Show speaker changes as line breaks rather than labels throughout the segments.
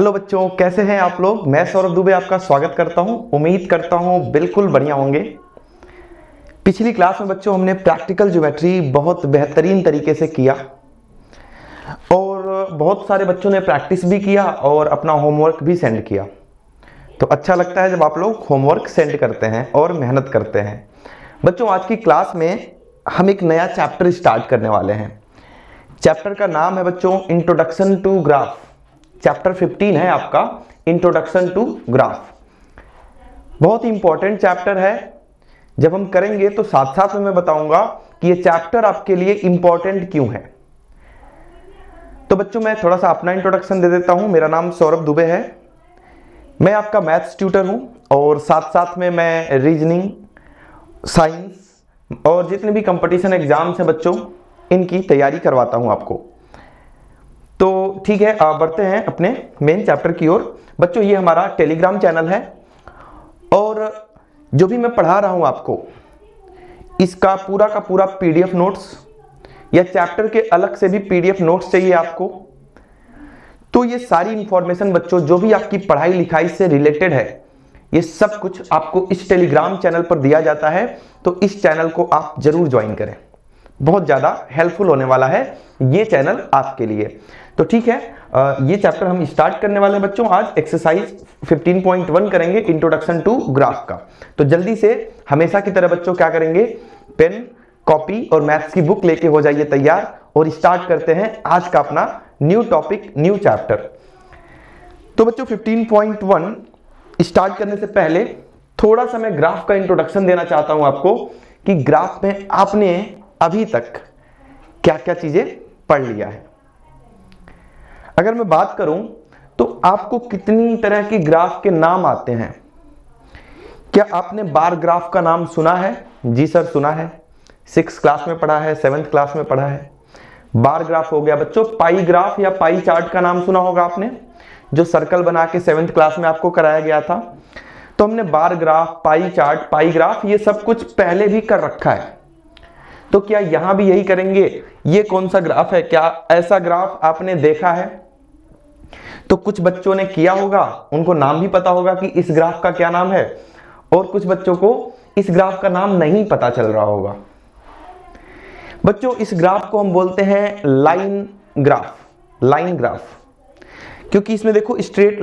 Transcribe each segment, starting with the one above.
Hello बच्चों, कैसे हैं आप लोग। मैं सौरभ दुबे आपका स्वागत करता हूं। उम्मीद करता हूं बिल्कुल बढ़िया होंगे। पिछली क्लास में बच्चों हमने प्रैक्टिकल ज्योमेट्री बहुत बेहतरीन तरीके से किया और बहुत सारे बच्चों ने प्रैक्टिस भी किया और अपना होमवर्क भी सेंड किया। तो अच्छा लगता है जब आप लोग होमवर्क सेंड करते हैं और मेहनत करते हैं। बच्चों आज की क्लास में हम एक नया चैप्टर स्टार्ट करने वाले हैं। चैप्टर का नाम है बच्चों इंट्रोडक्शन टू ग्राफ। चैप्टर 15 है आपका इंट्रोडक्शन टू ग्राफ। बहुत ही इंपॉर्टेंट चैप्टर है। जब हम करेंगे तो साथ साथ में मैं बताऊंगा कि ये चैप्टर आपके लिए इंपॉर्टेंट क्यों है। तो बच्चों मैं थोड़ा सा अपना इंट्रोडक्शन दे देता हूं। मेरा नाम सौरभ दुबे है। मैं आपका मैथ्स ट्यूटर हूं और साथ साथ में मैं रीजनिंग, साइंस और जितने भी कंपटीशन एग्जाम्स हैं बच्चों, इनकी तैयारी करवाता हूं आपको। तो ठीक है, आप बढ़ते हैं अपने मेन चैप्टर की ओर। बच्चों ये हमारा टेलीग्राम चैनल है और जो भी मैं पढ़ा रहा हूं आपको, इसका पूरा का पूरा पीडीएफ नोट्स या चैप्टर के अलग से भी पीडीएफ नोट्स चाहिए आपको, तो ये सारी इंफॉर्मेशन बच्चों जो भी आपकी पढ़ाई लिखाई से रिलेटेड है, ये सब कुछ आपको इस टेलीग्राम चैनल पर दिया जाता है। तो इस चैनल को आप जरूर ज्वाइन करें, बहुत ज़्यादा हेल्पफुल होने वाला है ये चैनल आपके लिए। तो ठीक है, ये चैप्टर हम स्टार्ट करने वाले हैं बच्चों। आज एक्सरसाइज 15.1 करेंगे इंट्रोडक्शन टू ग्राफ का। तो जल्दी से हमेशा की तरह बच्चों क्या करेंगे, पेन, कॉपी और मैथ्स की बुक लेके हो जाइए तैयार और स्टार्ट करते हैं आज का अपना न्यू टॉपिक, न्यू चैप्टर। तो बच्चों 15.1 स्टार्ट करने से पहले थोड़ा सा मैं ग्राफ का इंट्रोडक्शन देना चाहता हूं आपको कि ग्राफ में आपने अभी तक क्या क्या चीजें पढ़ लिया है। अगर मैं बात करूं तो आपको कितनी तरह की ग्राफ के नाम आते हैं। क्या आपने बार ग्राफ का नाम सुना है? जी सर सुना है, 6th क्लास में पढ़ा है, 7th क्लास में पढ़ा है। बार ग्राफ हो गया बच्चों। पाई ग्राफ या पाई चार्ट का नाम सुना होगा आपने, जो सर्कल बना के 7th क्लास में आपको कराया गया था। तो हमने बार ग्राफ, पाई चार्ट, पाई ग्राफ ये सब कुछ पहले भी कर रखा है। तो क्या यहां भी यही करेंगे? ये कौन सा ग्राफ है? क्या ऐसा ग्राफ आपने देखा है? तो कुछ बच्चों ने किया होगा, उनको नाम भी पता होगा कि इस ग्राफ का क्या नाम है, और कुछ बच्चों को इस ग्राफ का नाम नहीं पता चल रहा होगा। बच्चों इस ग्राफ को हम बोलते हैं लाइन ग्राफ। लाइन ग्राफ, क्योंकि इसमें देखो स्ट्रेट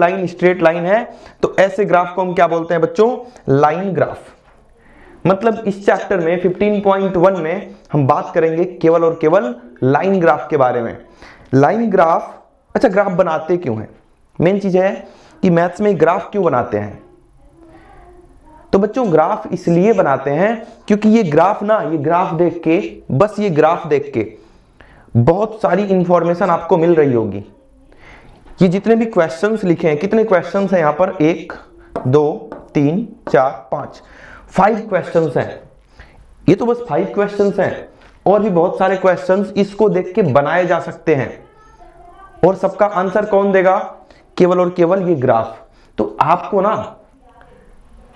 लाइन है, तो ऐसे ग्राफ को हम क्या बोलते हैं बच्चों? Line graph. मतलब इस चैप्टर में 15.1 में हम बात करेंगे केवल और केवल लाइन ग्राफ के बारे में। लाइन ग्राफ, अच्छा ग्राफ बनाते क्यों हैं? मेन चीज है कि मैथ्स में ग्राफ क्यों बनाते हैं। तो बच्चों ग्राफ इसलिए बनाते हैं क्योंकि ये ग्राफ देख के, बस ये ग्राफ देख के बहुत सारी इंफॉर्मेशन आपको मिल रही होगी। ये जितने भी क्वेश्चंस लिखे हैं, कितने क्वेश्चंस हैं यहाँ पर? 1 2 3 4 5 5 क्वेश्चंस हैं। ये तो बस 5 क्वेश्चंस हैं, और भी बहुत सारे क्वेश्चंस इसको देख के बनाए जा सकते हैं। और सबका आंसर कौन देगा? केवल और केवल ये ग्राफ। तो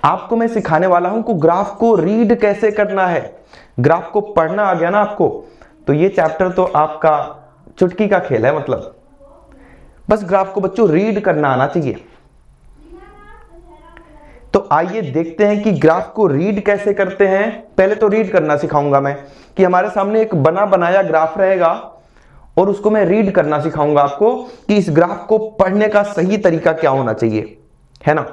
आपको मैं सिखाने वाला हूं कि ग्राफ को रीड कैसे करना है। ग्राफ को पढ़ना आ गया ना आपको, तो ये चैप्टर तो आपका चुटकी का खेल है। मतलब बस ग्राफ को बच्चों रीड करना आना चाहिए। तो आइए देखते हैं कि ग्राफ को रीड कैसे करते हैं। पहले तो रीड करना सिखाऊंगा मैं, कि हमारे सामने एक बना बनाया ग्राफ रहेगा और उसको मैं रीड करना सिखाऊंगा आपको कि इस ग्राफ को पढ़ने का सही तरीका क्या होना चाहिए, है ना।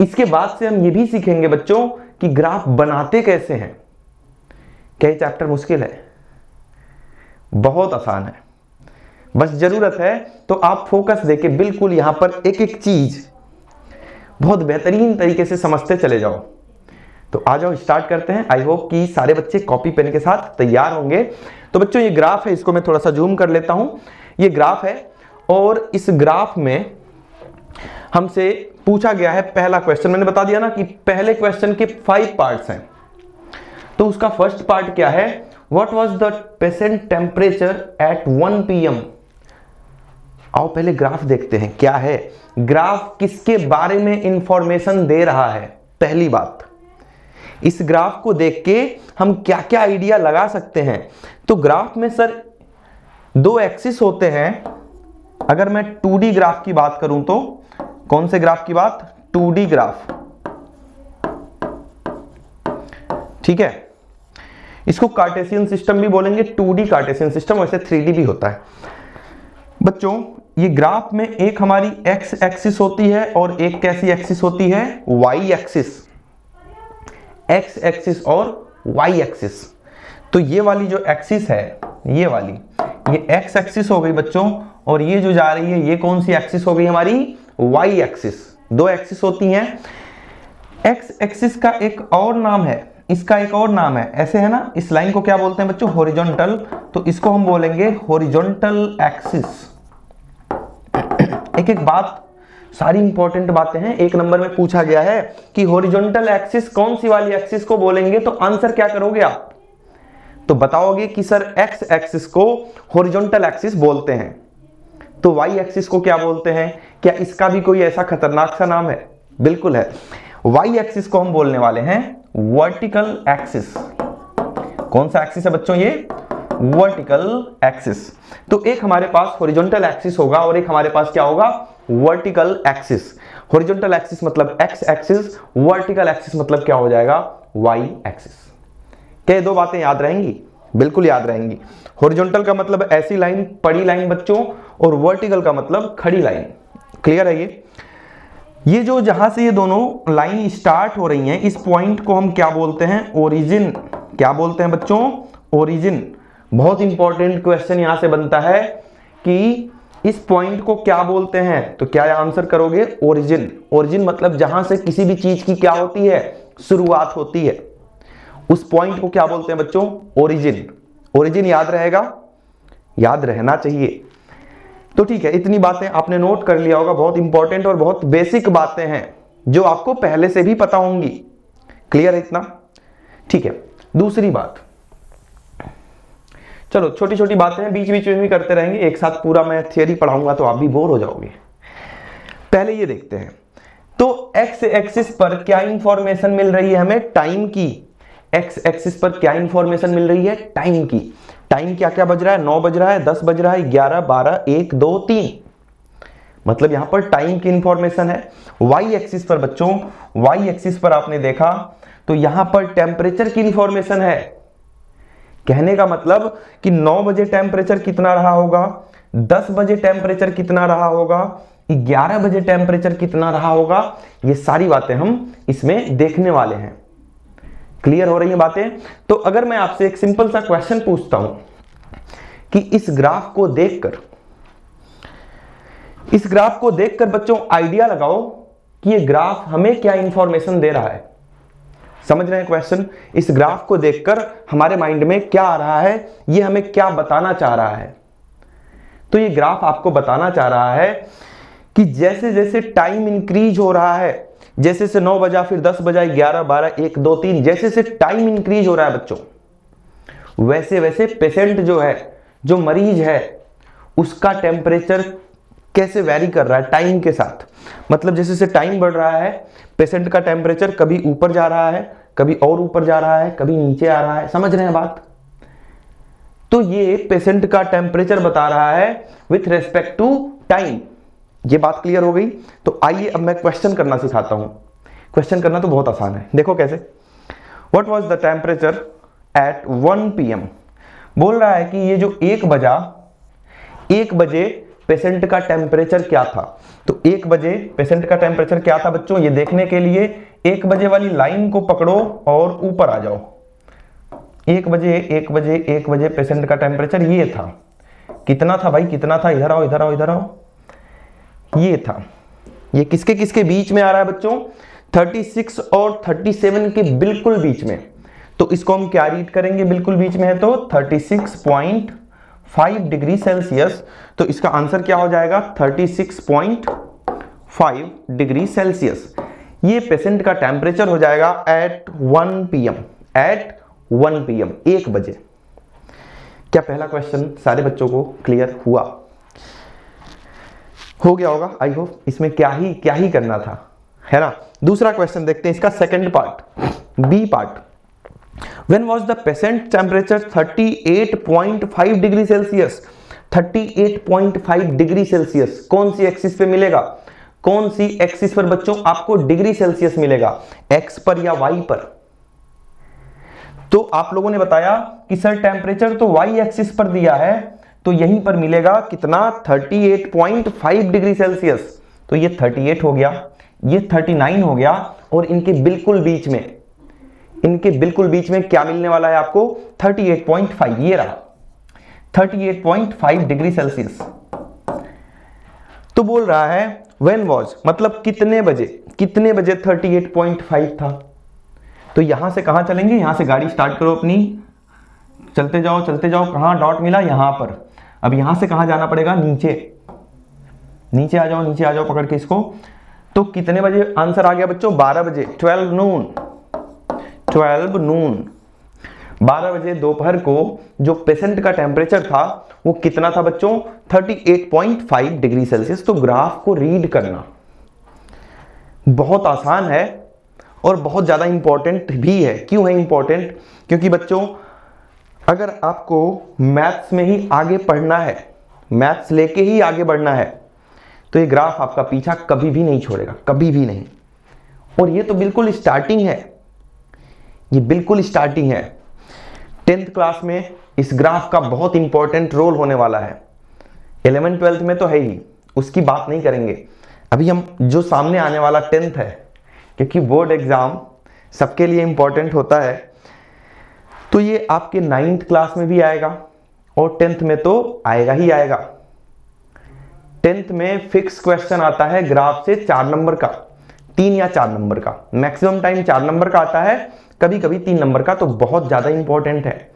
इसके बाद से हम ये भी सीखेंगे बच्चों कि ग्राफ बनाते कैसे हैं। क्या ये चैप्टर मुश्किल है? बहुत आसान है। बस जरूरत है तो आप फोकस देके बिल्कुल यहां पर एक एक चीज बहुत बेहतरीन तरीके से समझते चले जाओ। तो आ जाओ स्टार्ट करते हैं। आई होप कि सारे बच्चे कॉपी पेन के साथ तैयार होंगे। तो बच्चों ये ग्राफ है, इसको मैं थोड़ा सा जूम कर लेता हूं। ये ग्राफ है और इस ग्राफ में हमसे पूछा गया है पहला क्वेश्चन। मैंने बता दिया ना कि पहले क्वेश्चन के 5 पार्ट्स हैं। तो उसका फर्स्ट पार्ट क्या है? What was the present temperature at 1 PM। आओ पहले ग्राफ देखते हैं क्या है। ग्राफ किसके बारे में इंफॉर्मेशन दे रहा है? पहली बात, इस ग्राफ को देख के हम क्या क्या आइडिया लगा सकते हैं। तो ग्राफ में सर 2 एक्सिस होते हैं, अगर मैं 2D ग्राफ की बात करूं तो कौन से ग्राफ की बात? 2D ग्राफ, ठीक है। इसको कार्टेशियन सिस्टम भी बोलेंगे, 2D कार्टेशियन सिस्टम, वैसे 3D भी होता है। बच्चों ये ग्राफ में एक हमारी एक्स एक्सिस होती है और एक कैसी एक्सिस होती है? Y axis. एक्स एक्सिस और वाई एक्सिस। तो ये वाली जो एक्सिस है, ये वाली, ये एक्स एक्सिस हो गई बच्चों, और ये जो जा रही है ये कौन सी एक्सिस हो गई हमारी? Y axis. दो एक्सिस होती हैं। एक्स एक्सिस का एक और नाम है, इसका एक और नाम है, ऐसे है ना, इस लाइन को क्या बोलते हैं बच्चों? हॉरिजॉन्टल। तो इसको हम बोलेंगे हॉरिजॉन्टल एक्सिस। एक एक बात, सारी इंपॉर्टेंट बातें हैं, एक नंबर में पूछा गया है कि हॉरिजॉन्टल एक्सिस कौन सी वाली एक्सिस को बोलेंगे, तो आंसर क्या करोगे आप? तो बताओगे कि सर एक्स एक्सिस को हॉरिजॉन्टल एक्सिस बोलते हैं, तो वाई एक्सिस को क्या बोलते हैं? क्या इसका भी कोई ऐसा खतरनाक सा नाम है? बिल्कुल है। वाई एक्सिस को हम बोलने वाले हैं वर्टिकल एक्सिस। कौन सा एक्सिस है बच्चों? ये वर्टिकल एक्सिस। तो एक हमारे पास हॉरिजॉन्टल एक्सिस होगा और एक हमारे पास क्या होगा? Vertical axis. हॉरिजॉन्टल एक्सिस मतलब एक्स एक्सिस, वर्टिकल एक्सिस मतलब क्या हो जाएगा? Y axis. क्या ये दो बातें याद रहेंगी? बिल्कुल याद रहेंगी। हॉरिजॉन्टल का मतलब ऐसी लाइन, पड़ी लाइन बच्चों, और वर्टिकल का मतलब खड़ी लाइन। क्लियर है ये जो जहां से ये दोनों लाइन स्टार्ट हो रही हैं, इस पॉइंट को हम क्या बोलते हैं? ओरिजिन। क्या बोलते हैं बच्चों? ओरिजिन। बहुत इंपॉर्टेंट क्वेश्चन यहां से बनता है कि इस पॉइंट को क्या बोलते हैं, तो क्या आंसर करोगे? ओरिजिन। ओरिजिन मतलब जहां से किसी भी चीज की क्या होती है? शुरुआत होती है, उस पॉइंट को क्या बोलते हैं बच्चों? ओरिजिन। ओरिजिन याद रहेगा? याद रहना चाहिए। तो ठीक है, इतनी बातें आपने नोट कर लिया होगा। बहुत इंपॉर्टेंट और बहुत बेसिक बातें हैं जो आपको पहले से भी पता होंगी। क्लियर है इतना? ठीक है, दूसरी बात, चलो छोटी छोटी बातें हैं, बीच बीच में भी करते रहेंगे, एक साथ पूरा मैं थियरी पढ़ाऊंगा तो आप भी बोर हो जाओगे। पहले ये देखते हैं, तो एक्स एक्सिस पर क्या इंफॉर्मेशन मिल रही है हमें? टाइम की। एक्स एक्सिस पर क्या इंफॉर्मेशन मिल रही है? टाइम की। टाइम क्या क्या बज रहा है? 9 बज रहा है, 10 बज रहा है, 11, 12, 1, 2, 3, मतलब यहां पर टाइम की इंफॉर्मेशन है। वाई एक्सिस पर बच्चों, वाई एक्सिस पर आपने देखा तो यहां पर टेम्परेचर की इंफॉर्मेशन है। कहने का मतलब कि 9 बजे टेम्परेचर कितना रहा होगा, 10 बजे टेम्परेचर कितना रहा होगा, 11 बजे टेम्परेचर कितना रहा होगा, ये सारी बातें हम इसमें देखने वाले हैं। क्लियर हो रही है बातें? तो अगर मैं आपसे एक सिंपल सा क्वेश्चन पूछता हूं कि इस ग्राफ को देखकर बच्चों आइडिया लगाओ कि ये ग्राफ हमें क्या इंफॉर्मेशन दे रहा है। समझ रहे हैं क्वेश्चन? इस ग्राफ को देखकर हमारे माइंड में क्या आ रहा है, ये हमें क्या बताना चाह रहा है? तो ये ग्राफ आपको बताना चाह रहा है कि जैसे जैसे टाइम इंक्रीज हो रहा है, जैसे से 9 बजा, फिर 10 बजा, 11, 12, 1, 2, 3, जैसे से टाइम इंक्रीज हो रहा है बच्चों, वैसे वैसे पेशेंट जो है, जो मरीज है, उसका टेम्परेचर कैसे वैरी कर रहा है टाइम के साथ। मतलब जैसे जैसे टाइम बढ़ रहा है, पेशेंट का टेम्परेचर कभी ऊपर जा रहा है, कभी और ऊपर जा रहा है, कभी नीचे आ रहा है। समझ रहे हैं बात? तो ये पेशेंट का टेम्परेचर बता रहा है विथ रेस्पेक्ट टू टाइम। ये बात क्लियर हो गई? तो आइए अब मैं क्वेश्चन करना सिखाता हूं। क्वेश्चन करना तो बहुत आसान है, देखो कैसे। What was the temperature at 1 PM? बोल रहा है कि ये जो 1 बजे पेशेंट का टेम्परेचर क्या था। तो 1 बजे पेशेंट का टेम्परेचर क्या था बच्चों, ये देखने के लिए 1 बजे वाली लाइन को पकड़ो और ऊपर आ जाओ। 1 बजे पेशेंट का टेम्परेचर ये था। कितना था भाई, कितना था? इधर आओ, इधर आओ, इधर आओ। ये था। ये किसके किसके बीच में आ रहा है बच्चों? 36 और 37 के बिल्कुल बीच में। तो इसको हम क्या रीड करेंगे? बिल्कुल बीच में है तो 36.5 डिग्री सेल्सियस। तो इसका आंसर क्या हो जाएगा? 36.5 डिग्री सेल्सियस। ये पेशेंट का टेम्परेचर हो जाएगा एट 1 PM। एट 1 PM, 1 बजे। क्या पहला क्वेश्चन सारे बच्चों को क्लियर हुआ? हो गया होगा आई होप। इसमें क्या ही करना था, है ना? दूसरा क्वेश्चन देखते हैं, इसका second part, B part. When was the patient temperature 38.5 degree Celsius? 38.5 degree Celsius कौन सी एक्सिस पे मिलेगा? कौन सी एक्सिस पर बच्चों आपको डिग्री सेल्सियस मिलेगा? एक्स पर या वाई पर? तो आप लोगों ने बताया कि सर टेम्परेचर तो वाई एक्सिस पर दिया है, तो यहीं पर मिलेगा कितना? 38.5 डिग्री सेल्सियस। तो ये 38 हो गया, ये 39 हो गया, और इनके बिल्कुल बीच में क्या मिलने वाला है आपको? 38.5। ये रहा 38.5 डिग्री सेल्सियस। तो बोल रहा है व्हेन वाज, मतलब कितने बजे 38.5 था। तो यहां से कहां चलेंगे? यहां से गाड़ी स्टार्ट करो अपनी, चलते जाओ कहां डॉट मिला? यहां पर। अब यहां से कहां जाना पड़ेगा? नीचे आ जाओ पकड़ के इसको। तो कितने बजे आंसर आ गया बच्चों? 12 बजे, 12 नून। 12 बजे दोपहर को जो पेशेंट का टेम्परेचर था वो कितना था बच्चों? 38.5 डिग्री सेल्सियस। तो ग्राफ को रीड करना बहुत आसान है और बहुत ज्यादा इंपॉर्टेंट भी है। क्यों है इंपॉर्टेंट? क्योंकि बच्चों अगर आपको मैथ्स में ही आगे पढ़ना है, मैथ्स लेके ही आगे बढ़ना है, तो ये ग्राफ आपका पीछा कभी भी नहीं छोड़ेगा, कभी भी नहीं। और ये तो बिल्कुल स्टार्टिंग है, ये बिल्कुल स्टार्टिंग है। 10th क्लास में इस ग्राफ का बहुत इंपॉर्टेंट रोल होने वाला है। 11th 12th में तो है ही, उसकी बात नहीं करेंगे। अभी हम जो सामने आने वाला 10th है, क्योंकि बोर्ड एग्जाम सबके लिए इंपॉर्टेंट होता है, तो ये आपके 9th क्लास में भी आएगा और 10th में तो आएगा ही आएगा। 10th में फिक्स क्वेश्चन आता है ग्राफ से 4 नंबर का, 3 या 4 नंबर का, मैक्सिमम टाइम 4 नंबर का आता है, कभी कभी 3 नंबर का। तो बहुत ज्यादा इंपॉर्टेंट है,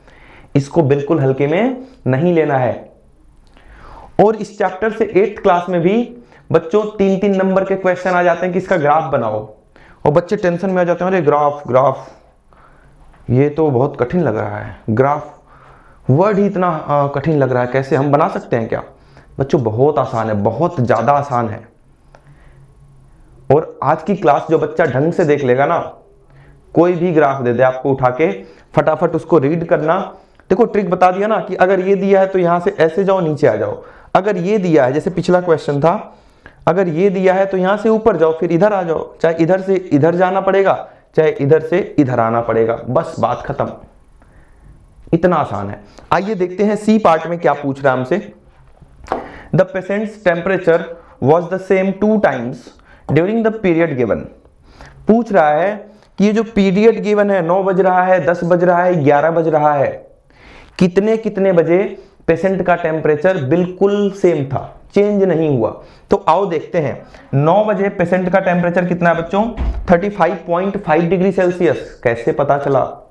इसको बिल्कुल हल्के में नहीं लेना है। और इस चैप्टर से 8th क्लास में भी बच्चों 3-3 नंबर के क्वेश्चन आ जाते हैं कि इसका ग्राफ बनाओ, और बच्चे टेंशन में आ जाते हैं, अरे ग्राफ ये तो बहुत कठिन लग रहा है, ग्राफ वर्ड ही इतना कठिन लग रहा है, कैसे हम बना सकते हैं क्या? बच्चों बहुत आसान है, बहुत ज्यादा आसान है। और आज की क्लास जो बच्चा ढंग से देख लेगा ना, कोई भी ग्राफ दे दे आपको उठा के, फटाफट उसको रीड करना। देखो ट्रिक बता दिया ना कि अगर ये दिया है तो यहां से ऐसे जाओ, नीचे आ जाओ। अगर ये दिया है, जैसे पिछला क्वेश्चन था, अगर ये दिया है तो यहां से ऊपर जाओ, फिर इधर आ जाओ, चाहे इधर से इधर जाना पड़ेगा, चाहे इधर से इधर आना पड़ेगा, बस बात खत्म। इतना आसान है। आइए देखते हैं सी पार्ट में क्या पूछ रहा है हमसे। The patients temperature was the same 2 times during the period given. पूछ रहा है कि ये जो पीरियड गिवन है, 9 बज रहा है, 10 बज रहा है, 11 बज रहा है, कितने कितने बजे पेशेंट का टेम्परेचर बिल्कुल सेम था, चेंज नहीं हुआ। तो आओ देखते हैं। 9 बजे पेशेंट का टेम्परेचर कितना है बच्चों? 35.5 डिग्री सेल्सियस। कैसे पता चला?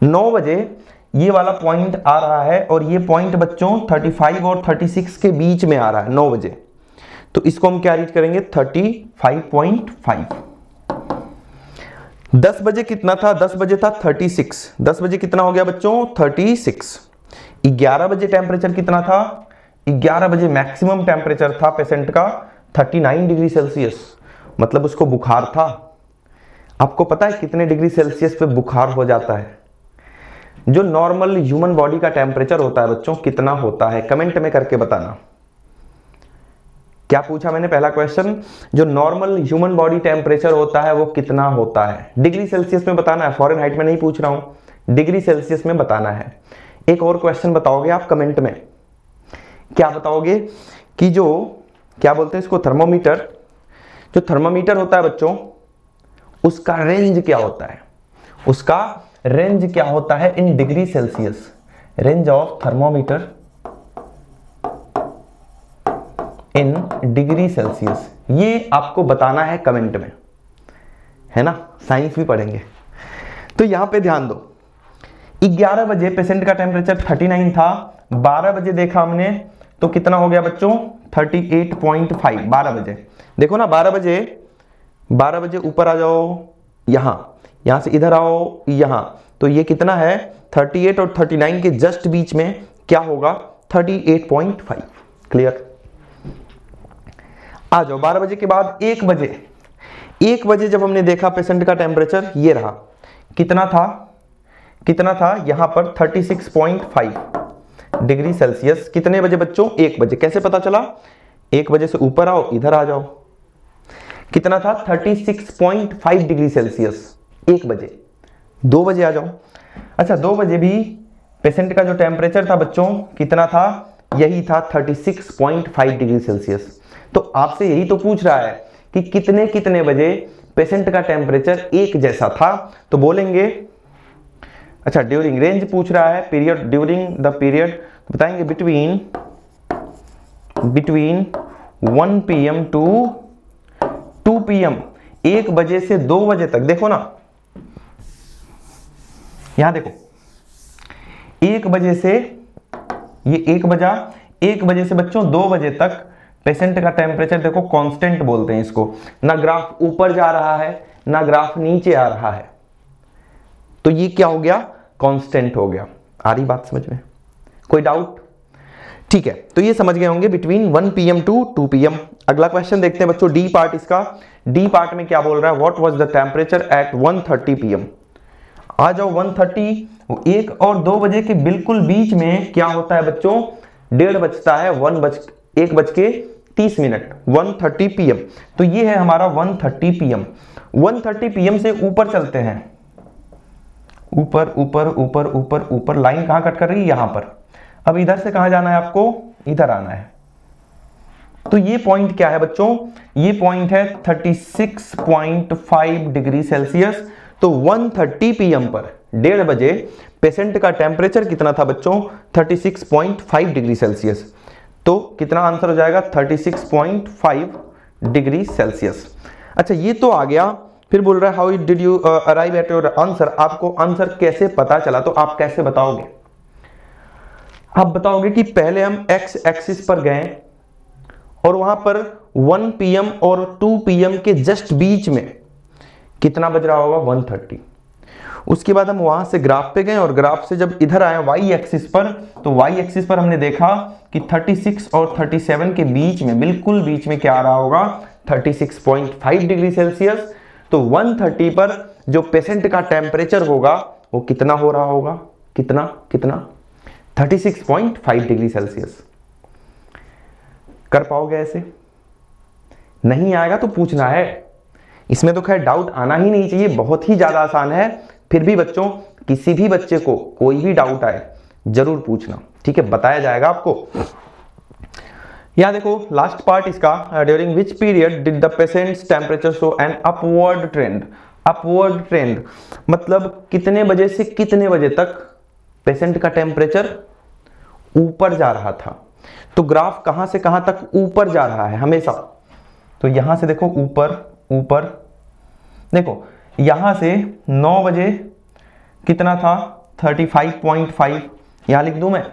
9 बजे ये वाला पॉइंट आ रहा है और ये पॉइंट बच्चों 35 और 36 के बीच में आ रहा है 9 बजे। तो इसको हम क्या रीड करेंगे? 35.5। 10 बजे कितना था? 10 बजे था 36। 10 बजे कितना हो गया बच्चों? 36। 11 बजे टेम्परेचर कितना था? 11 बजे मैक्सिमम टेम्परेचर था पेशेंट का 39 डिग्री सेल्सियस, मतलब उसको बुखार था। आपको पता है कितने डिग्री सेल्सियस पे बुखार हो जाता है? जो नॉर्मल ह्यूमन बॉडी का टेम्परेचर होता है बच्चों, कितना होता है? कमेंट में करके बताना। क्या पूछा मैंने पहला क्वेश्चन? जो नॉर्मल ह्यूमन बॉडी टेम्परेचर होता है वो कितना होता है? डिग्री सेल्सियस में बताना है, फॉरेनहाइट में नहीं पूछ रहा हूं, डिग्री सेल्सियस में बताना है। एक और क्वेश्चन बताओगे आप कमेंट में, क्या बताओगे कि जो क्या बोलते हैं इसको, थर्मोमीटर, जो थर्मोमीटर होता है बच्चों, उसका रेंज क्या होता है? उसका रेंज क्या होता है in degree Celsius? Range of thermometer in degree Celsius, ये आपको बताना है कमेंट में, है ना? साइंस भी पढ़ेंगे। तो यहां पे ध्यान दो, 11 बजे पेशेंट का टेम्परेचर 39 था, 12 बजे देखा हमने तो कितना हो गया बच्चों? 38.5। 12 बजे देखो ना, 12 बजे ऊपर आ जाओ, यहां से इधर आओ, यहां, तो ये कितना है? 38 और 39 के जस्ट बीच में क्या होगा? 38.5। क्लियर? आ जाओ 12 बजे के बाद 1 बजे जब हमने देखा पेशेंट का टेम्परेचर ये रहा, कितना था? यहां पर 36.5। Degree Celsius. कितने बजे बच्चों? 1 बजे। कैसे पता चला? 1 बजे से ऊपर आओ, इधर आ जाओ। कितना था? 36.5 डिग्री सेल्सियस 1 बजे। 2 बजे आ जाओ। अच्छा, 2 बजे भी पेशेंट का जो टेम्परेचर था बच्चों कितना था? यही था 36.5 डिग्री सेल्सियस। तो आपसे यही तो पूछ रहा है कि कितने कितने बजे पेशेंट का टेम्परेचर एक जैसा था, तो बोलेंगे अच्छा ड्यूरिंग, रेंज पूछ रहा है, पीरियड, ड्यूरिंग द पीरियड, तो बताएंगे बिटवीन 1 PM टू 2 PM, 1 बजे से 2 बजे तक। देखो ना, यहां देखो, 1 बजे से, ये 1 बजा, 1 बजे से बच्चों 2 बजे तक पेशेंट का टेम्परेचर देखो कांस्टेंट बोलते हैं इसको, ना ग्राफ ऊपर जा रहा है ना ग्राफ नीचे आ रहा है, तो ये क्या हो गया? कांस्टेंट हो गया। आ रही बात समझ में? कोई डाउट? ठीक है, तो ये समझ गए होंगे बिटवीन 1 PM टू 2 PM। अगला क्वेश्चन देखते हैं बच्चों, डी पार्ट इसका। डी पार्ट में क्या बोल रहा है? What was the temperature at 1:30 PM। आ जाओ 1:30, 1 और 2 बजे के बिल्कुल बीच में क्या होता है बच्चों? 1:30 बजता है, 1:30 1:30 PM। तो ये है हमारा 1:30 PM। 1:30 PM से ऊपर चलते हैं, ऊपर ऊपर ऊपर ऊपर ऊपर, लाइन कहां कट कर रही है? यहां पर। अब इधर से कहां जाना है आपको? इधर आना है। तो ये पॉइंट क्या है बच्चों? ये पॉइंट है 36.5 डिग्री सेल्सियस। तो 1:30 PM पर 1:30 बजे पेशेंट का टेम्परेचर कितना था बच्चों? 36.5 डिग्री सेल्सियस। तो कितना आंसर हो जाएगा? 36.5 डिग्री सेल्सियस। अच्छा, ये तो आ गया। फिर बोल रहा है how did you arrive at your answer. आपको आंसर कैसे पता चला? तो आप कैसे बताओगे? आप बताओगे कि पहले हम एक्स एक्सिस पर गए और वहां पर 1 PM और 2 PM के जस्ट बीच में कितना बज रहा होगा? 1:30। उसके बाद हम वहां से ग्राफ पे गए और ग्राफ से जब इधर आए वाई एक्सिस पर, तो वाई एक्सिस पर हमने देखा कि 36 और 37 के बीच में, बिल्कुल बीच में क्या आ रहा होगा? 36.5 डिग्री सेल्सियस। तो 1:30 पर जो पेशेंट का टेम्परेचर होगा वो कितना हो रहा होगा? कितना कितना? 36.5 डिग्री सेल्सियस। कर पाओगे ऐसे? नहीं आएगा तो पूछना है, इसमें तो खैर डाउट आना ही नहीं चाहिए, बहुत ही ज्यादा आसान है। फिर भी बच्चों, किसी भी बच्चे को कोई भी डाउट आए जरूर पूछना, ठीक है? बताया जाएगा आपको। यहां देखो लास्ट पार्ट इसका, during which period did the patients temperature show an upward trend. Upward trend मतलब कितने बजे से कितने बजे तक पेशेंट का टेम्परेचर ऊपर जा रहा था। तो ग्राफ कहां से कहां तक ऊपर जा रहा है हमेशा? तो यहां से देखो ऊपर ऊपर, देखो यहां से 9 बजे कितना था? 35.5। यहां लिख दूं मैं?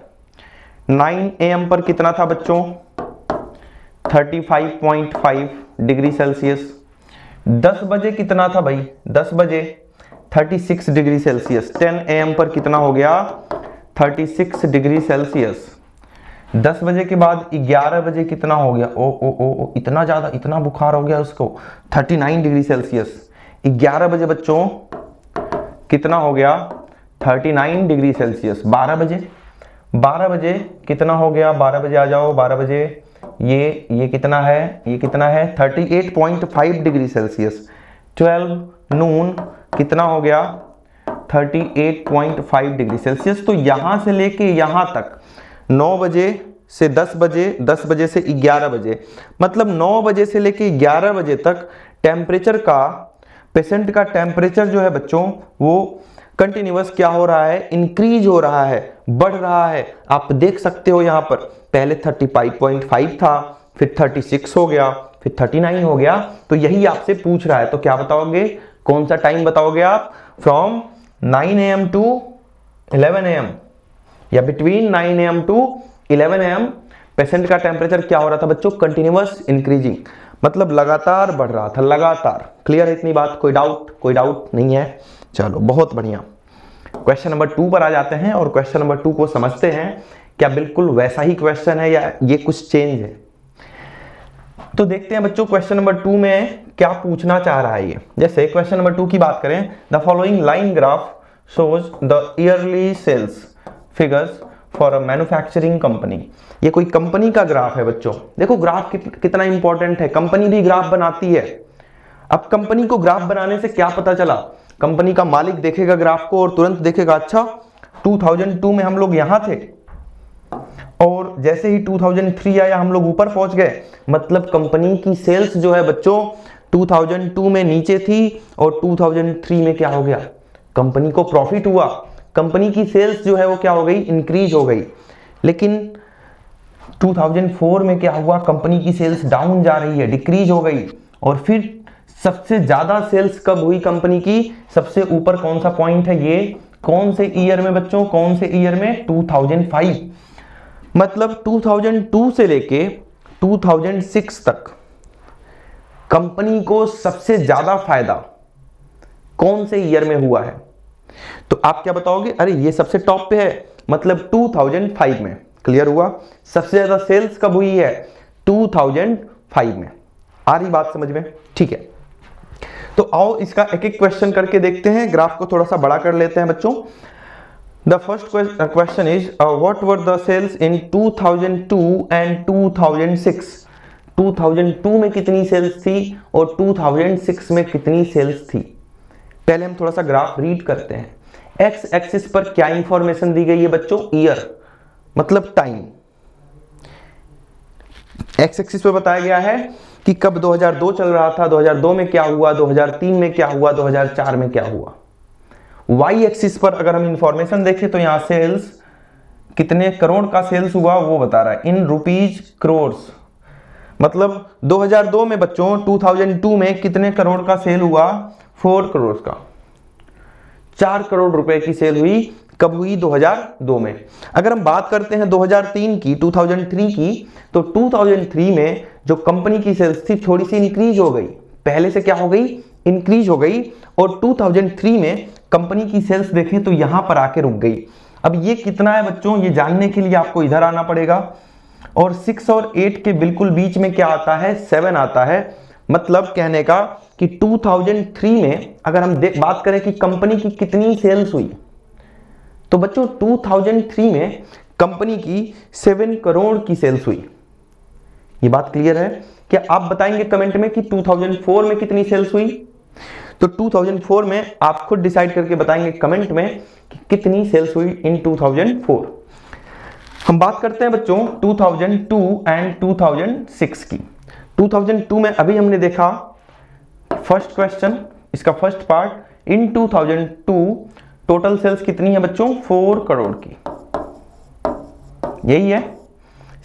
9 AM पर कितना था बच्चों? 35.5 डिग्री सेल्सियस। 10 बजे कितना था भाई? 10 बजे 36 डिग्री सेल्सियस। 10 AM पर कितना हो गया? 36 डिग्री सेल्सियस। 10 बजे के बाद 11 बजे कितना हो गया? ओ इतना ज्यादा, इतना बुखार हो गया उसको, 39 डिग्री सेल्सियस। 11 बजे बच्चों कितना हो गया? 39 डिग्री सेल्सियस। 12 बजे कितना हो गया? 12 बजे आ जाओ, 12 बजे ये कितना है? ये कितना है? 38.5 डिग्री सेल्सियस। 12 नून कितना हो गया? 38.5 डिग्री सेल्सियस। तो यहां से लेके यहां तक 9 बजे से 10 बजे, 10 बजे से 11 बजे, मतलब 9 बजे से लेके 11 बजे तक टेम्परेचर का, पेशेंट का टेम्परेचर जो है बच्चों वो कंटिन्यूअस क्या हो रहा है? इंक्रीज हो रहा है, बढ़ रहा है। आप देख सकते हो यहां पर पहले 35.5 था, फिर 36 हो गया, फिर 39 हो गया। तो यही आपसे पूछ रहा है। तो क्या बताओगे? कौन सा टाइम बताओगे आप? फ्रॉम 9 AM टू 11 AM या between 9 AM to 11 AM patient का टेम्परेचर क्या हो रहा था बच्चों? कंटिन्यूअस इंक्रीजिंग, मतलब लगातार बढ़ रहा था, लगातार। क्लियर है इतनी बात? कोई डाउट? कोई डाउट नहीं है? चलो बहुत बढ़िया। क्वेश्चन नंबर 2 पर आ जाते हैं और क्वेश्चन नंबर 2 को समझते हैं। क्या बिल्कुल वैसा ही क्वेश्चन है या ये कुछ चेंज है? तो देखते हैं बच्चों क्वेश्चन नंबर 2 में क्या पूछना चाह रहा है ये। जैसे क्वेश्चन नंबर 2 की बात करें, the following line graph shows the yearly sales figures for a manufacturing company. ये कोई कंपनी का ग्राफ है बच्चों। देखो ग्राफ कितना इंपॉर्टेंट है, कंपनी भी ग्राफ बनाती है। अब कंपनी को ग्राफ बनाने से क्या पता चला, कंपनी का मालिक देखेगा ग्राफ को और तुरंत देखेगा अच्छा 2002 में हम लोग यहां थे और जैसे ही 2003 आया हम लोग ऊपर पहुंच गए, मतलब कंपनी की सेल्स जो है बच्चों 2002 में नीचे थी और 2003 में क्या हो गया, कंपनी को प्रॉफिट हुआ, कंपनी की सेल्स जो है वो क्या हो गई, इंक्रीज हो गई। लेकिन 2004 में क्या हुआ, कंपनी की सेल्स डाउन जा रही है, डिक्रीज हो गई। और फिर सबसे ज्यादा सेल्स कब हुई कंपनी की, सबसे ऊपर कौन सा पॉइंट है, ये कौन से ईयर में बच्चों, कौन से ईयर में, 2005। मतलब 2002 से लेके 2006 तक कंपनी को सबसे ज्यादा फायदा कौन से ईयर में हुआ है। तो आप क्या बताओगे, अरे ये सबसे टॉप पे है, मतलब 2005 में। क्लियर हुआ, सबसे ज्यादा सेल्स कब हुई है, 2005 में। आ रही बात समझ में, ठीक है। तो आओ इसका एक एक क्वेश्चन करके देखते हैं, ग्राफ को थोड़ा सा बड़ा कर लेते हैं बच्चों। The first question is what were the sales in 2002 and 2006। 2002 में कितनी सेल्स थी और 2006 में कितनी सेल्स थी। पहले हम थोड़ा सा ग्राफ रीड करते हैं। एक्स एक्सिस पर क्या इंफॉर्मेशन दी गई है बच्चों, ईयर मतलब टाइम। एक्स एक्सिस पे बताया गया है कि कब 2002 चल रहा था, 2002 में क्या हुआ, 2003 में क्या हुआ, 2004 में क्या हुआ। वाई एक्सिस पर अगर हम इंफॉर्मेशन देखें तो यहां सेल्स कितने करोड़ का सेल्स हुआ वो बता रहा है, इन रुपीज क्रोर्स। मतलब 2002 में बच्चों 2002 में कितने करोड़ का सेल हुआ, 4 करोड़ का, 4 करोड़ रुपए की सेल हुई। कब हुई, 2002 में। अगर हम बात करते हैं 2003 की, 2003 की, तो 2003 में जो कंपनी की सेल्स थी थोड़ी सी इंक्रीज हो गई, पहले से क्या हो गई, इंक्रीज हो गई। और 2003 में कंपनी की सेल्स देखें तो यहां पर आके रुक गई। अब ये कितना है बच्चों, ये जानने के लिए आपको इधर आना पड़ेगा। और 6 और 8 के बिल्कुल बीच में क्या आता है, 7 आता है। मतलब कहने का कि 2003 में अगर हम बात करें कि कंपनी की कितनी सेल्स हुई, तो बच्चों 2003 में कंपनी की 7 करोड़ की सेल्स हुई। ये बात क्लियर है। क्या आप बताएंगे कमेंट में कि 2004 में कितनी सेल्स हुई। तो 2004 में आप खुद डिसाइड करके बताएंगे कमेंट में कि कितनी सेल्स हुई इन 2004। हम बात करते हैं बच्चों 2002 एंड 2006 की। 2002 में अभी हमने देखा फर्स्ट क्वेश्चन, इसका फर्स्ट पार्ट, इन 2002 टोटल सेल्स कितनी है बच्चों, 4 करोड़ की, यही है।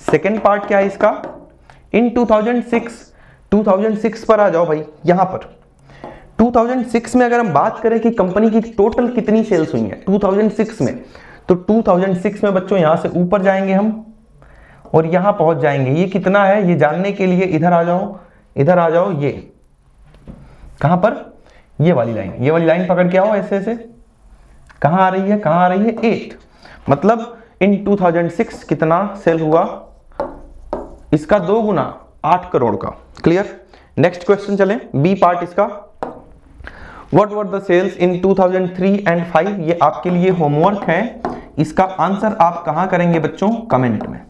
सेकेंड पार्ट क्या है इसका, इन 2006 पर आ जाओ भाई। यहां पर 2006 में अगर हम बात करें कि कंपनी की टोटल कितनी सेल्स हुई है 2006 में, तो 2006 में बच्चों यहां से ऊपर जाएंगे हम और यहां पहुंच जाएंगे। ये कितना है ये जानने के लिए इधर आ जाओ, इधर आ जाओ। ये कहां पर, ये वाली लाइन, ये वाली लाइन पकड़ के आओ ऐसे ऐसे। कहां आ रही है, कहां आ रही है, 8। मतलब इन 2006 कितना सेल हुआ, इसका 2 गुना 8 करोड़ का। क्लियर। नेक्स्ट क्वेश्चन चलें, बी पार्ट इसका। What were the sales in 2003 and 5। ये आपके लिए होमवर्क है। इसका आंसर आप कहां करेंगे बच्चों, कमेंट में।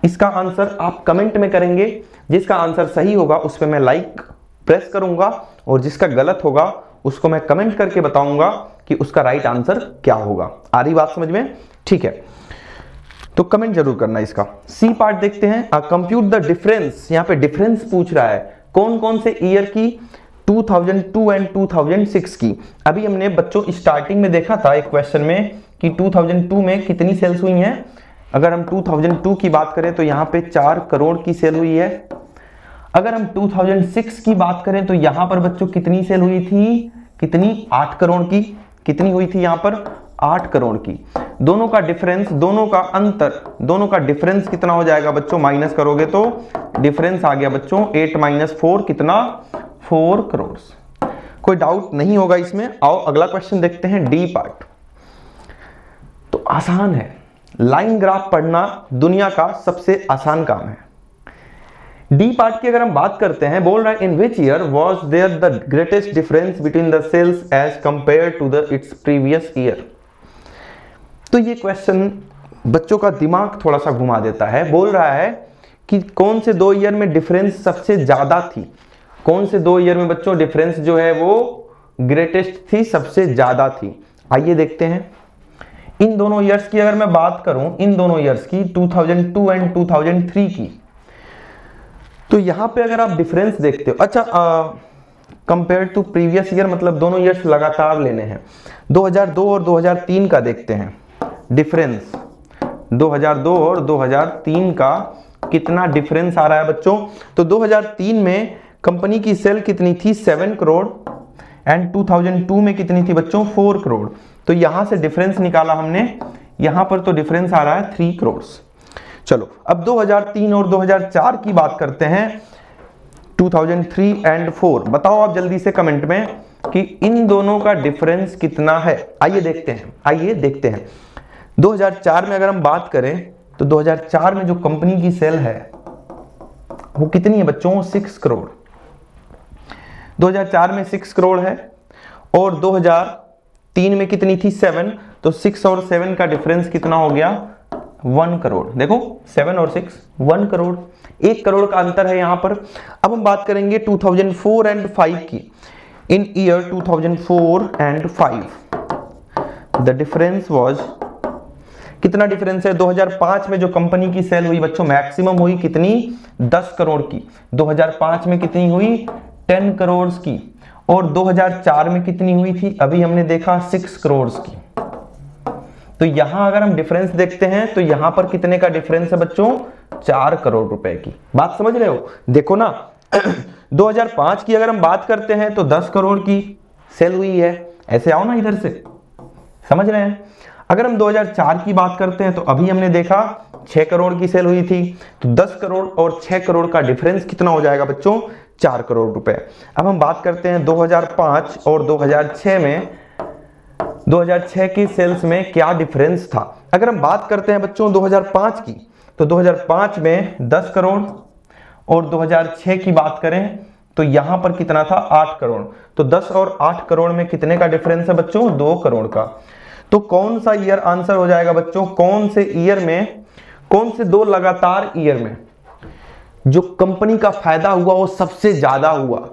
इसका आंसर आप कमेंट में करेंगे। जिसका आंसर सही होगा उस पर मैं लाइक प्रेस करूंगा और जिसका गलत होगा उसको मैं कमेंट करके बताऊंगा कि उसका राइट आंसर क्या होगा। आ रही बात समझ में, ठीक है। तो कमेंट जरूर करना इसका। सी पार्ट देखते हैं, कंप्यूट द डिफरेंस। यहां पे डिफरेंस पूछ रहा है कौन कौन से ईयर की, 2002 एंड 2006 की। अभी हमने बच्चों स्टार्टिंग में देखा था एक क्वेश्चन में कि 2002 में कितनी सेल्स हुई हैं। अगर हम 2002 की बात करें तो यहां पे 4 करोड़ की सेल हुई है। अगर हम 2006 की बात करें तो यहां पर बच्चों कितनी सेल हुई थी, कितनी, 8 करोड़ की। कितनी हुई थी यहां पर, 8 करोड़ की। दोनों का डिफरेंस, दोनों का अंतर, दोनों का डिफरेंस कितना हो जाएगा बच्चों, माइनस करोगे तो डिफरेंस आ गया बच्चों 8 माइनस 4 कितना, 4 करोड़। कोई डाउट नहीं होगा इसमें। आओ अगला क्वेश्चन देखते हैं, डी पार्ट। तो आसान है, लाइन ग्राफ पढ़ना दुनिया का सबसे आसान काम है। डी पार्ट की अगर हम बात करते हैं, बोल रहा है in which year was there the greatest difference between the sales as compared to the its previous year. तो ये क्वेश्चन बच्चों का दिमाग थोड़ा सा घुमा देता है। बोल रहा है कि कौन से 2 ईयर में डिफरेंस सबसे ज्यादा थी, कौन से 2 ईयर में बच्चों डिफरेंस जो है वो ग्रेटेस्ट थी, सबसे ज्यादा थी। आइए देखते हैं इन दोनों ईयर्स की। अगर मैं बात करूं इन दोनों ईयर्स की 2002 एंड 2003 की, तो यहां पे अगर आप डिफरेंस देखते हो, अच्छा कंपेयर टू प्रीवियस ईयर मतलब दोनों ईयर्स लगातार लेने हैं। 2002 और 2003 का देखते हैं डिफरेंस। 2002 और 2003 का कितना डिफरेंस आ रहा है बच्चों। तो 2003 में कंपनी की सेल कितनी थी, 7 करोड़, एंड 2002 में कितनी थी बच्चों, 4 करोड़। तो यहां से डिफरेंस निकाला हमने, यहां पर तो डिफरेंस आ रहा है 3 करोड़। चलो अब 2003 और 2004 की बात करते हैं, 2003 एंड 4। बताओ आप जल्दी से कमेंट में कि इन दोनों का डिफरेंस कितना है। आइए देखते हैं, आइए देखते हैं। 2004 में अगर हम बात करें तो 2004 में जो कंपनी की सेल है वो कितनी है बच्चों, 6 करोड़। 2004 में 6 करोड़ है और 2003 में कितनी थी, 7। तो 6 और 7 का डिफरेंस कितना हो गया, 1 करोड़। देखो 7 और 6 1 करोड़, 1 करोड़ का अंतर है यहां पर। अब हम बात करेंगे 2004 एंड 5 की। In year 2004 and 5 the difference was, कितना डिफरेंस है। 2005 में जो कंपनी की सेल हुई बच्चों मैक्सिमम हुई कितनी, 10 करोड़ की। 2005 में कितनी हुई, 10 करोड़ की। और 2004 में कितनी हुई थी, अभी हमने देखा 6 करोड़ की। तो यहां अगर हम डिफरेंस देखते हैं तो यहां पर कितने का डिफरेंस है बच्चों, 4 करोड़ रुपए की। बात समझ रहे हो, देखो ना 2005 की अगर हम बात करते हैं तो 10 करोड़ की सेल हुई है। ऐसे आओ ना इधर से, समझ रहे हैं। अगर हम 2004 की बात करते हैं तो अभी हमने देखा 6 करोड़ की सेल हुई थी। तो 10 करोड़ और 6 करोड़ का डिफरेंस कितना हो जाएगा बच्चों, 4 करोड़ रुपए। अब हम बात करते हैं 2005 और 2006 में, 2006 की सेल्स में क्या डिफरेंस था। अगर हम बात करते हैं बच्चों 2005 की, तो 2005 में 10 करोड़ और 2006 की बात करें तो यहां पर कितना था, 8 करोड़। तो 10 और 8 करोड़ में कितने का डिफरेंस है बच्चों, 2 करोड़ का। तो कौन सा ईयर आंसर हो जाएगा बच्चों, कौन से ईयर में, कौन से 2 लगातार ईयर में जो कंपनी का फायदा हुआ वो सबसे ज्यादा हुआ,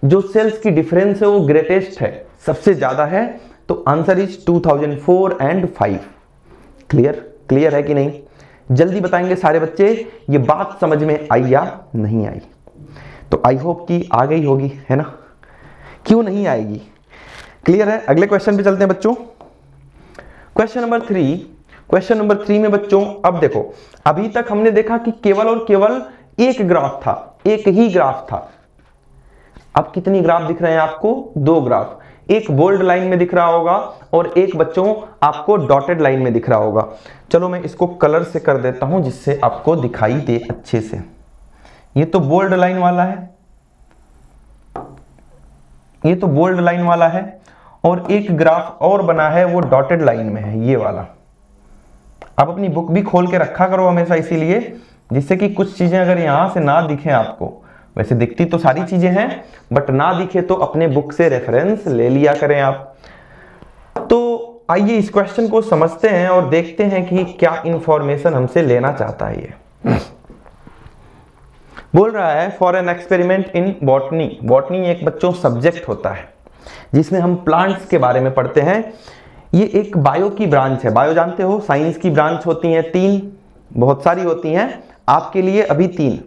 जो सेल्स की डिफरेंस है वो ग्रेटेस्ट है, सबसे ज्यादा है। तो answer is 2004 and 5। Clear, clear है कि नहीं, जल्दी बताएंगे सारे बच्चे ये बात समझ में आई या नहीं आई। तो आई होप कि आ गई होगी, है ना, क्यों नहीं आएगी। क्लियर है, अगले क्वेश्चन पे चलते हैं बच्चों। क्वेश्चन नंबर 3, क्वेश्चन नंबर 3 में बच्चों अब देखो, अभी तक हमने देखा कि केवल और केवल एक ग्राफ था, एक ही ग्राफ था। अब कितनी ग्राफ दिख रहे हैं आपको, 2 ग्राफ, एक बोल्ड लाइन में दिख रहा होगा और एक बच्चों आपको डॉटेड लाइन में दिख रहा होगा। चलो मैं इसको कलर से कर देता हूं जिससे आपको दिखाई दे अच्छे से। ये तो बोल्ड लाइन वाला है, ये तो बोल्ड लाइन वाला है, और एक ग्राफ और बना है वो डॉटेड लाइन में है, ये वाला। आप अपनी बुक भी खोल के रखा करो हमेशा, इसीलिए जिससे कि कुछ चीजें अगर यहां से ना दिखे आपको, वैसे दिखती तो सारी चीजें हैं बट ना दिखे तो अपने बुक से रेफरेंस ले लिया करें आप। तो आइए इस क्वेश्चन को समझते हैं और देखते हैं कि क्या इंफॉर्मेशन हमसे लेना चाहता है। ये बोल रहा है for an experiment in botany. Botany एक बच्चों सब्जेक्ट होता है जिसमें हम प्लांट्स के बारे में पढ़ते हैं। ये एक बायो की ब्रांच है, बायो जानते हो, साइंस की ब्रांच होती हैं 3, बहुत सारी होती हैं, आपके लिए अभी 3,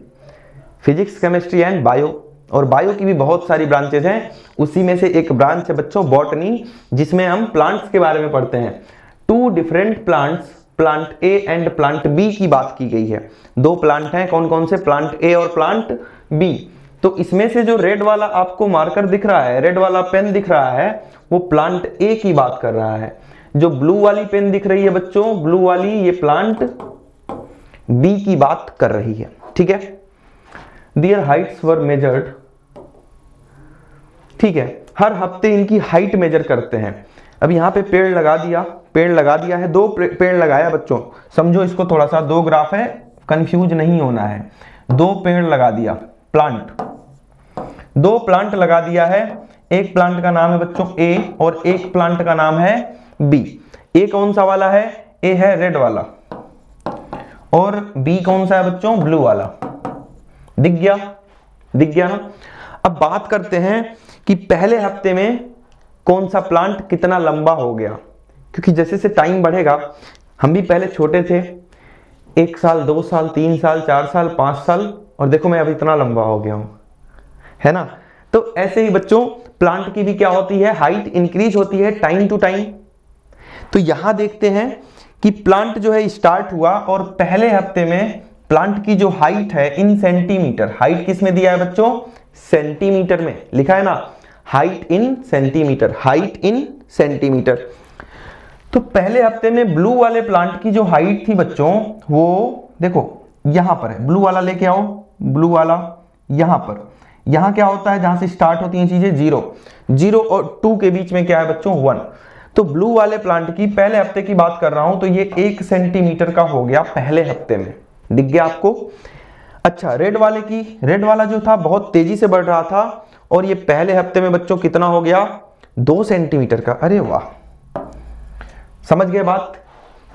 फिजिक्स, केमिस्ट्री एंड बायो। और बायो की भी बहुत सारी ब्रांचेज हैं, उसी में से एक ब्रांच है बच्चों बॉटनी, जिसमें हम प्लांट्स के बारे में पढ़ते हैं। 2 different plants, plant A and plant B की बात की गई है। 2 प्लांट हैं, कौन कौन से, प्लांट ए और प्लांट बी। तो इसमें से जो रेड वाला आपको मार्कर दिख रहा है, रेड वाला पेन दिख रहा है, वो प्लांट ए की बात कर रहा है। जो ब्लू वाली पेन दिख रही है बच्चों, ब्लू वाली, ये प्लांट बी की बात कर रही है। ठीक है, Their heights were measured, ठीक है, हर हफ्ते इनकी हाइट मेजर करते हैं। अब यहाँ पे पेड़ लगा दिया, पेड़ लगा दिया है, 2 पेड़ लगाया बच्चों, समझो इसको थोड़ा सा, 2 ग्राफ है, कंफ्यूज नहीं होना है। 2 पेड़ लगा दिया, प्लांट, 2 प्लांट लगा दिया है। एक प्लांट का नाम है बच्चों ए और एक प्लांट का नाम है बी। ए कौन सा वाला है, ए है रेड वाला, और बी कौन सा है बच्चों, ब्लू वाला। दिख गया, दिख गया ना। अब बात करते हैं कि पहले हफ्ते में कौन सा प्लांट कितना लंबा हो गया, क्योंकि जैसे जैसे टाइम बढ़ेगा, हम भी पहले छोटे थे, 1 साल 2 साल 3 साल 4 साल 5 साल, और देखो मैं अब इतना लंबा हो गया हूं, है ना। तो ऐसे ही बच्चों प्लांट की भी क्या होती है, हाइट इंक्रीज होती है टाइम टू टाइम। तो यहां देखते हैं कि प्लांट जो है स्टार्ट हुआ और पहले हफ्ते में प्लांट की जो हाइट है इन सेंटीमीटर, हाइट किस में दिया है बच्चों, सेंटीमीटर में लिखा है ना, height in centimetre, height in centimetre. तो पहले हफ्ते में ब्लू वाले प्लांट की जो हाइट थी बच्चों, वो देखो यहां पर है, ब्लू वाला लेके आओ, ब्लू वाला यहां पर, यहां क्या होता है, जहां से स्टार्ट होती हैं चीजें, 0 और 2 के बीच में क्या है बच्चों, 1। तो ब्लू वाले प्लांट की पहले हफ्ते की बात कर रहा हूं, तो ये 1 सेंटीमीटर का हो गया पहले हफ्ते में, दिख गया आपको। अच्छा, रेड वाले की, रेड वाला जो था बहुत तेजी से बढ़ रहा था, और ये पहले हफ्ते में बच्चों कितना हो गया, 2 सेंटीमीटर का। अरे वाह, समझ गए बात।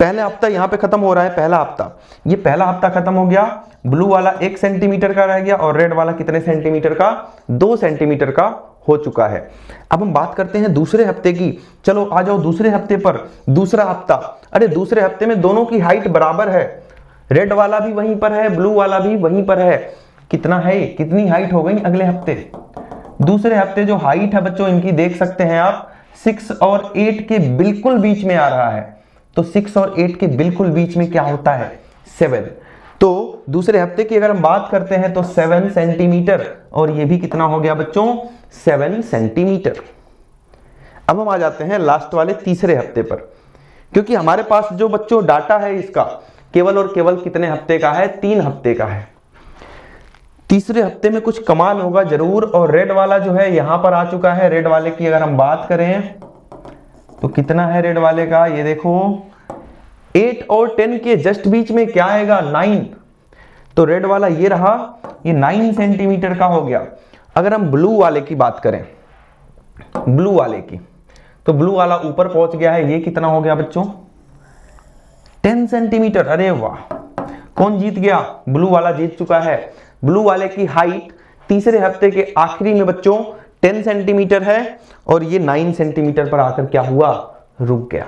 पहला हफ्ता यहां पे खत्म हो रहा है, पहला हफ्ता, ये पहला हफ्ता खत्म हो गया, ब्लू वाला 1 सेंटीमीटर का रह गया, और रेड वाला कितने सेंटीमीटर का, 2 सेंटीमीटर का हो चुका है। अब हम बात करते हैं दूसरे हफ्ते की। चलो आ जाओ दूसरे हफ्ते पर, दूसरा हफ्ता। अरे दूसरे हफ्ते में दोनों की हाइट बराबर है, रेड वाला भी वहीं पर है, ब्लू वाला भी वहीं पर है। कितना है, कितनी हाइट हो गई अगले हफ्ते, दूसरे हफ्ते जो हाइट है बच्चों इनकी देख सकते हैं आप, 6 और 8 के बिल्कुल बीच में आ रहा है। तो 6 और 8 के बिल्कुल बीच में क्या होता है, 7। तो दूसरे हफ्ते की अगर हम बात करते हैं तो 7 सेंटीमीटर, और ये भी कितना हो गया बच्चों, 7 सेंटीमीटर। अब हम आ जाते हैं लास्ट वाले तीसरे हफ्ते पर, क्योंकि हमारे पास जो बच्चों डाटा है इसका केवल और केवल कितने हफ्ते का है, 3 हफ्ते का है। तीसरे हफ्ते में कुछ कमाल होगा जरूर, और रेड वाला जो है यहां पर आ चुका है। रेड वाले की अगर हम बात करें तो कितना है रेड वाले का, ये देखो 8 और 10 के जस्ट बीच में क्या आएगा, 9। तो रेड वाला ये रहा, ये 9 सेंटीमीटर का हो गया। अगर हम ब्लू वाले की बात करें, ब्लू वाले की, तो ब्लू वाला ऊपर पहुंच गया है, ये कितना हो गया बच्चों, 10 सेंटीमीटर। अरे वाह, कौन जीत गया, ब्लू वाला जीत चुका है। ब्लू वाले की हाइट तीसरे हफ्ते के आखिरी में बच्चों 10 सेंटीमीटर है, और ये 9 सेंटीमीटर पर आकर क्या हुआ, रुक गया।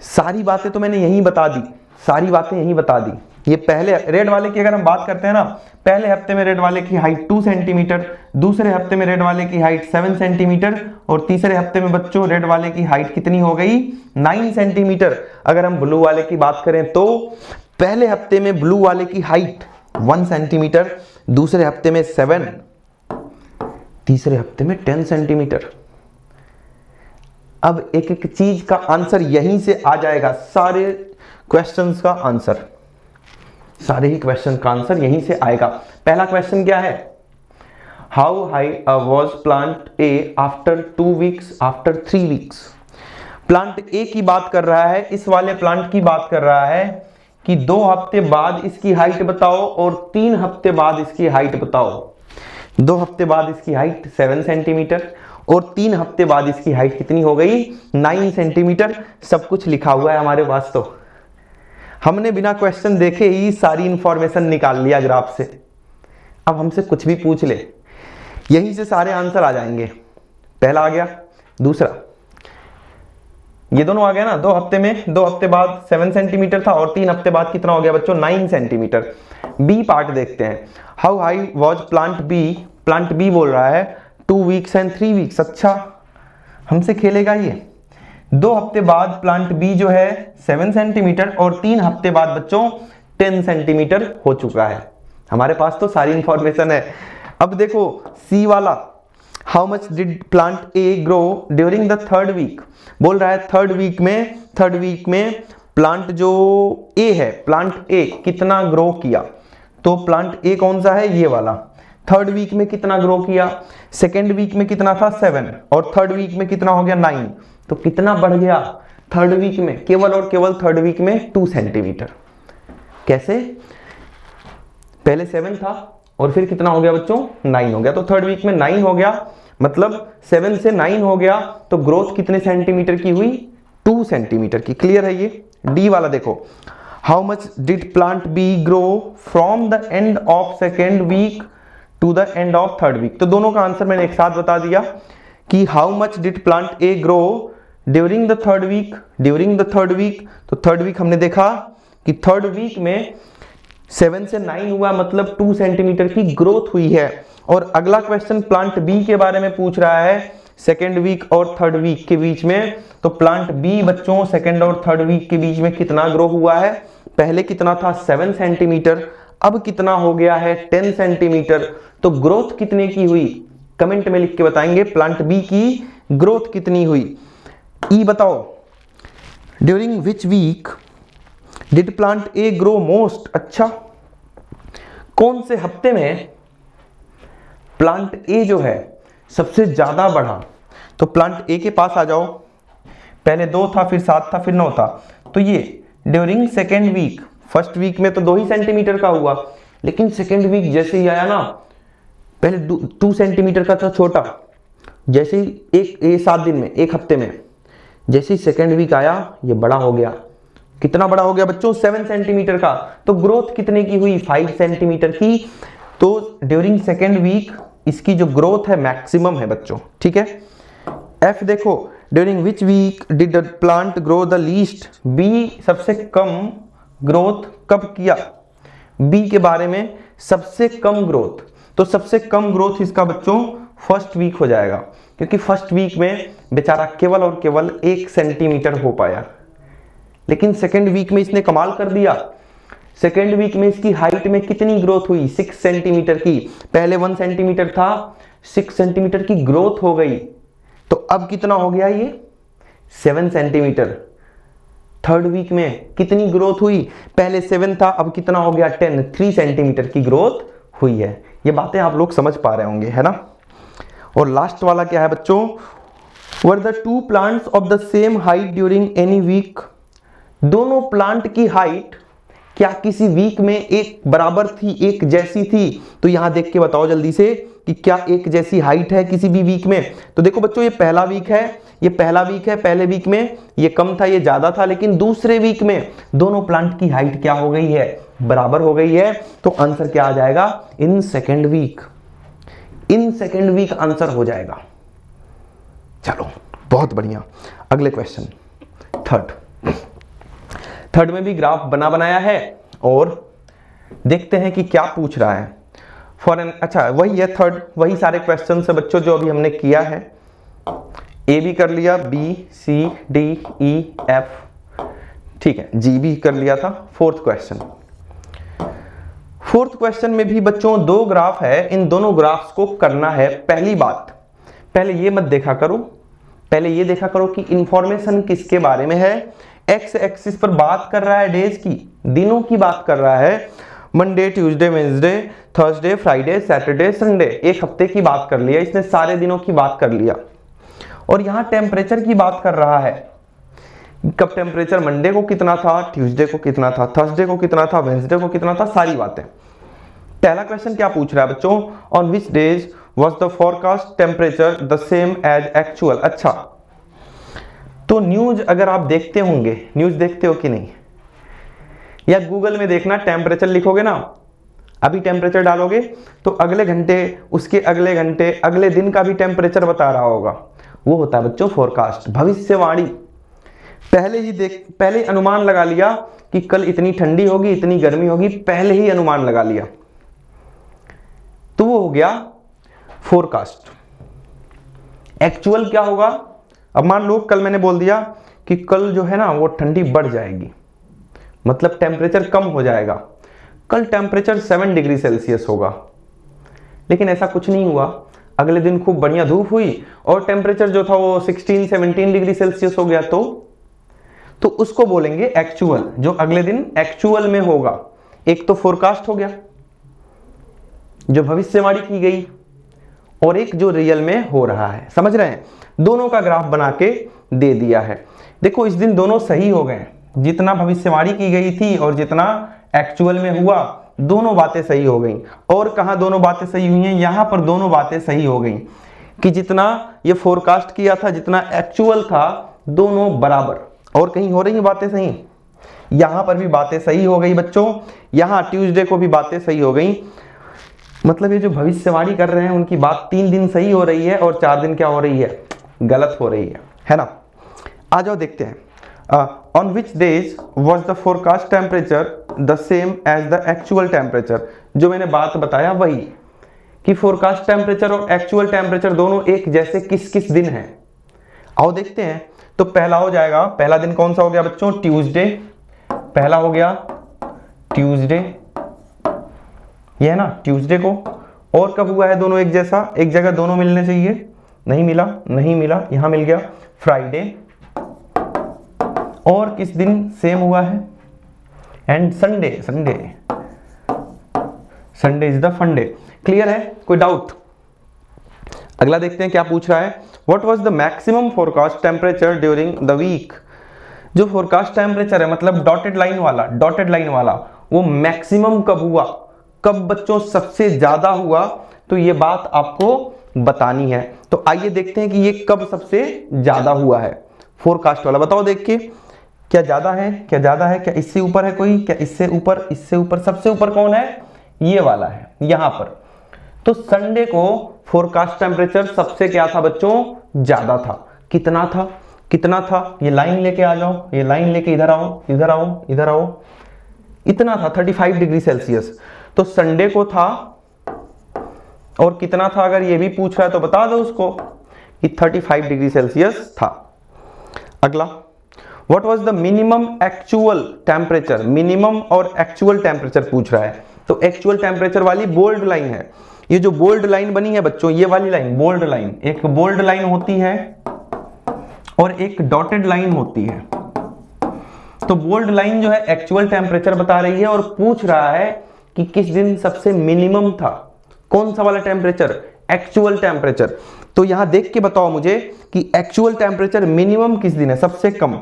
सारी बातें तो मैंने यहीं बता दी, सारी बातें यहीं बता दी। ये पहले रेड वाले की अगर हम बात करते हैं ना, पहले हफ्ते में रेड वाले की हाइट 2 सेंटीमीटर, दूसरे हफ्ते में रेड वाले की हाइट 7 सेंटीमीटर, और तीसरे हफ्ते में बच्चों रेड वाले की हाइट कितनी हो गई, 9 सेंटीमीटर। अगर हम ब्लू वाले की बात करें तो पहले हफ्ते में ब्लू वाले की हाइट 1 सेंटीमीटर, दूसरे हफ्ते में 7, तीसरे हफ्ते में 10 सेंटीमीटर। अब एक एक चीज का आंसर यहीं से आ जाएगा, सारे क्वेश्चंस का आंसर, सारे ही क्वेश्चन का आंसर यहीं से आएगा। पहला क्वेश्चन क्या है, how high was plant A after 2 weeks after 3 weeks. Plant A की बात कर रहा है, इस वाले प्लांट की बात कर रहा है कि 2 हफ्ते बाद इसकी हाइट बताओ और 3 हफ्ते बाद इसकी हाइट बताओ। 2 हफ्ते बाद इसकी हाइट 7 सेंटीमीटर, और 3 हफ्ते बाद इसकी हाइट कितनी हो गई, 9 सेंटीमीटर। सब कुछ लिखा हुआ है हमारे पास, तो हमने बिना क्वेश्चन देखे ही सारी इंफॉर्मेशन निकाल लिया ग्राफ से। अब हमसे कुछ भी पूछ ले, यहीं से सारे आंसर आ जाएंगे। पहला आ गया, दूसरा ये दोनों आ गया ना, 2 हफ्ते में 2 हफ्ते बाद 7 सेंटीमीटर था, और 3 हफ्ते बाद कितना हो गया बच्चों, 9 सेंटीमीटर। बी पार्ट देखते हैं, how high was plant B. Plant B बोल रहा है 2 वीक्स एंड 3 वीक्स। अच्छा, हमसे खेलेगा ये। 2 हफ्ते बाद प्लांट बी जो है 7 सेंटीमीटर, और 3 हफ्ते बाद बच्चों 10 सेंटीमीटर हो चुका है। हमारे पास तो सारी इंफॉर्मेशन है। अब देखो सी वाला, how much did plant A grow during the 3rd week. बोल रहा है 3rd वीक में प्लांट जो ए है, प्लांट ए कितना ग्रो किया। तो प्लांट ए कौन सा है, ये वाला। 3rd वीक में कितना ग्रो किया, 2nd वीक में कितना था 7, और 3rd वीक में कितना हो गया 9। तो कितना बढ़ गया 3rd वीक में, केवल और केवल 3rd वीक में 2 सेंटीमीटर। कैसे, पहले 7 था और फिर कितना हो गया बच्चों, 9 हो गया। तो 3rd वीक में 9 हो गया, मतलब 7 से 9 हो गया, तो ग्रोथ कितने सेंटीमीटर की हुई, 2 सेंटीमीटर की। क्लियर है ये। डी वाला देखो, how much did plant B grow from the end of second week to the end of third week. तो दोनों का आंसर मैंने एक साथ बता दिया कि how much did plant A grow during the third week, during the third week. तो थर्ड वीक हमने देखा कि थर्ड वीक में 7 से 9 हुआ, मतलब 2 सेंटीमीटर की ग्रोथ हुई है। और अगला क्वेश्चन प्लांट बी के बारे में पूछ रहा है, सेकेंड वीक और थर्ड वीक के बीच में। तो प्लांट बी बच्चों सेकेंड और थर्ड वीक के बीच में कितना ग्रो हुआ है? पहले कितना था? 7 सेंटीमीटर, अब कितना हो गया है? 10 सेंटीमीटर। तो ग्रोथ कितने की हुई? कमेंट में लिख के बताएंगे प्लांट बी की ग्रोथ कितनी हुई। ई बताओ, during which week did plant A grow most? अच्छा, कौन से हफ्ते में प्लांट ए जो है सबसे ज्यादा बढ़ा? तो प्लांट ए के पास आ जाओ, पहले 2 था, फिर 7 था, फिर 9 था। तो ये during second week, first week में तो 2 ही सेंटीमीटर का हुआ, लेकिन सेकेंड वीक जैसे ही आया ना, पहले 2 सेंटीमीटर का था छोटा, जैसे ही 7 दिन में, एक हफ्ते में, जैसे ही सेकेंड वीक आया ये बड़ा हो गया। कितना बड़ा हो गया बच्चों? 7 सेंटीमीटर का। तो ग्रोथ कितने की हुई? 5 सेंटीमीटर की। तो ड्यूरिंग सेकेंड वीक इसकी जो ग्रोथ है मैक्सिमम है बच्चों, ठीक है। एफ देखो, during which week did the plant grow the least? B सबसे कम ग्रोथ कब किया? बी के बारे में सबसे कम ग्रोथ, तो सबसे कम ग्रोथ इसका बच्चों फर्स्ट वीक हो जाएगा, क्योंकि फर्स्ट वीक में बेचारा केवल और केवल 1 सेंटीमीटर हो पाया। लेकिन सेकेंड वीक में इसने कमाल कर दिया। सेकेंड वीक में इसकी हाइट में कितनी ग्रोथ हुई? 6 सेंटीमीटर की। पहले 1 सेंटीमीटर था, 6 सेंटीमीटर की ग्रोथ हो गई। तो अब कितना हो गया ये? 7 सेंटीमीटर। थर्ड वीक में कितनी ग्रोथ हुई? पहले 7 था, अब कितना हो गया? 10, 3 सेंटीमीटर की ग्रोथ हुई है। ये बातें आप लोग समझ पा रहे होंगे, है ना। और लास्ट वाला क्या है बच्चों? Were the 2 plants of the same height during any week? दोनों प्लांट की हाइट क्या किसी वीक में एक बराबर थी, एक जैसी थी? तो यहां देख के बताओ जल्दी से कि क्या एक जैसी हाइट है किसी भी वीक में? तो देखो बच्चों, ये पहला वीक है, ये पहला वीक है, पहले वीक में ये कम था, ये ज्यादा था, लेकिन दूसरे वीक में दोनों प्लांट की हाइट क्या हो गई है? बराबर हो गई है। तो आंसर क्या आ जाएगा? In second week. In second week answer हो जाएगा। चलो बहुत बढ़िया। अगले क्वेश्चन, थर्ड में भी ग्राफ बनाया है और देखते हैं कि क्या पूछ रहा है। अच्छा वही है थर्ड, वही सारे क्वेश्चन है बच्चों जो अभी हमने किया है। ए भी कर लिया, B C D E F, ठीक है, जी भी कर लिया था। फोर्थ क्वेश्चन में भी बच्चों 2 ग्राफ है, इन दोनों ग्राफ्स को करना है। पहली बात, पहले ये मत देखा करो, पहले ये देखा करो कि इंफॉर्मेशन किसके बारे में है। एक्स एक्सिस पर बात कर रहा है डेज की, दिनों की बात कर रहा है। Monday, Tuesday, Wednesday, Thursday, Friday, Saturday, Sunday, एक हफ्ते की बात कर लिया इसने, सारे दिनों की बात कर लिया। और यहां टेम्परेचर की बात कर रहा है, कब टेम्परेचर मंडे को कितना था, ट्यूसडे को कितना था, थर्सडे को कितना था, वेडनेसडे को कितना था, सारी बातें। पहला क्वेश्चन क्या पूछ रहा है बच्चों? On which days was the forecast temperature the same as actual? अच्छा, तो न्यूज अगर आप देखते होंगे, न्यूज देखते हो कि नहीं, या गूगल में देखना, टेम्परेचर लिखोगे ना, अभी टेम्परेचर डालोगे तो अगले घंटे, उसके अगले घंटे, अगले दिन का भी टेम्परेचर बता रहा होगा। वो होता है बच्चों फोरकास्ट, भविष्यवाणी। पहले अनुमान लगा लिया कि कल इतनी ठंडी होगी, इतनी गर्मी होगी, पहले ही अनुमान लगा लिया, तो वो हो गया फोरकास्ट। एक्चुअल क्या होगा? अब मान लो कल मैंने बोल दिया कि कल जो है ना वो ठंडी बढ़ जाएगी, मतलब टेम्परेचर कम हो जाएगा, कल टेम्परेचर 7 डिग्री सेल्सियस होगा, लेकिन ऐसा कुछ नहीं हुआ। अगले दिन खूब बढ़िया धूप हुई और टेम्परेचर जो था वो 16-17 डिग्री सेल्सियस हो गया। तो उसको बोलेंगे एक्चुअल, जो अगले दिन एक्चुअल में होगा। एक तो फोरकास्ट हो गया जो भविष्यवाणी की गई, और एक जो रियल में हो रहा है। समझ रहे हैं? दोनों का ग्राफ बना के दे दिया है। देखो इस दिन दोनों सही हो गए, जितना भविष्यवाणी की गई थी और जितना एक्चुअल में हुआ, दोनों बातें सही हो गई। और कहां दोनों बातें सही हुई हैं? यहां पर दोनों बातें सही हो गई कि जितना ये फोरकास्ट किया था, जितना एक्चुअल था, दोनों बराबर। और कहीं हो रही है बातें सही? यहां पर भी बातें सही हो गई बच्चों, यहां ट्यूसडे को भी बातें सही हो गई। मतलब ये जो भविष्यवाणी कर रहे हैं उनकी बात 3 दिन सही हो रही है और 4 दिन क्या हो रही है, गलत हो रही है ना। आ जाओ देखते हैं। On which days was the forecast temperature the same as the actual temperature. जो मैंने बात बताया वही कि फोरकास्ट टेम्परेचर और एक्चुअल टेम्परेचर दोनों एक जैसे किस किस दिन है। आओ देखते हैं। तो पहला हो जाएगा, पहला दिन कौन सा हो गया बच्चों, ट्यूसडे। पहला हो गया ट्यूसडे, ये है ना ट्यूसडे को। और कब हुआ है दोनों एक जैसा, एक जगह दोनों मिलने चाहिए, नहीं मिला, नहीं मिला, यहां मिल गया फ्राइडे। और किस दिन सेम हुआ है, and Sunday, Sunday, Sunday is the फंडे। क्लियर है, कोई डाउट? अगला देखते हैं क्या पूछ रहा है। What was the maximum forecast temperature during the week. जो फोरकास्ट टेम्परेचर है मतलब डॉटेड लाइन वाला, डॉटेड लाइन वाला, वो मैक्सिमम कब हुआ, कब बच्चों सबसे ज्यादा हुआ, तो ये बात आपको बतानी है। तो आइए देखते हैं कि ये कब सबसे ज्यादा हुआ है फोरकास्ट वाला। बताओ देख के, क्या ज्यादा है, क्या ज्यादा है, क्या इससे ऊपर है कोई, क्या इससे ऊपर, इससे ऊपर, सबसे ऊपर कौन है, ये वाला है यहां पर। तो संडे को फोरकास्ट टेम्परेचर सबसे क्या था बच्चों, ज्यादा था। कितना था, कितना था, ये लाइन लेके आ जाओ, ये लाइन लेके इधर आओ, इधर आओ, इधर आओ। इतना था 35 डिग्री सेल्सियस। तो संडे को था, और कितना था अगर ये भी पूछ रहा है तो बता दो उसको कि 35 डिग्री सेल्सियस था। अगला, what was the minimum actual temperature. Minimum और एक्चुअल टेम्परेचर पूछ रहा है। तो एक्चुअल टेम्परेचर वाली बोल्ड लाइन है, ये जो बोल्ड लाइन बनी है बच्चों, ये वाली लाइन बोल्ड लाइन, एक बोल्ड लाइन होती है और एक डॉटेड लाइन होती है। तो बोल्ड लाइन जो है एक्चुअल टेम्परेचर बता रही है और पूछ रहा है कि किस दिन सबसे मिनिमम था। कौन सा वाला टेम्परेचर, एक्चुअल टेम्परेचर। तो यहां देख के बताओ मुझे कि एक्चुअल टेम्परेचर मिनिमम किस दिन है, सबसे कम।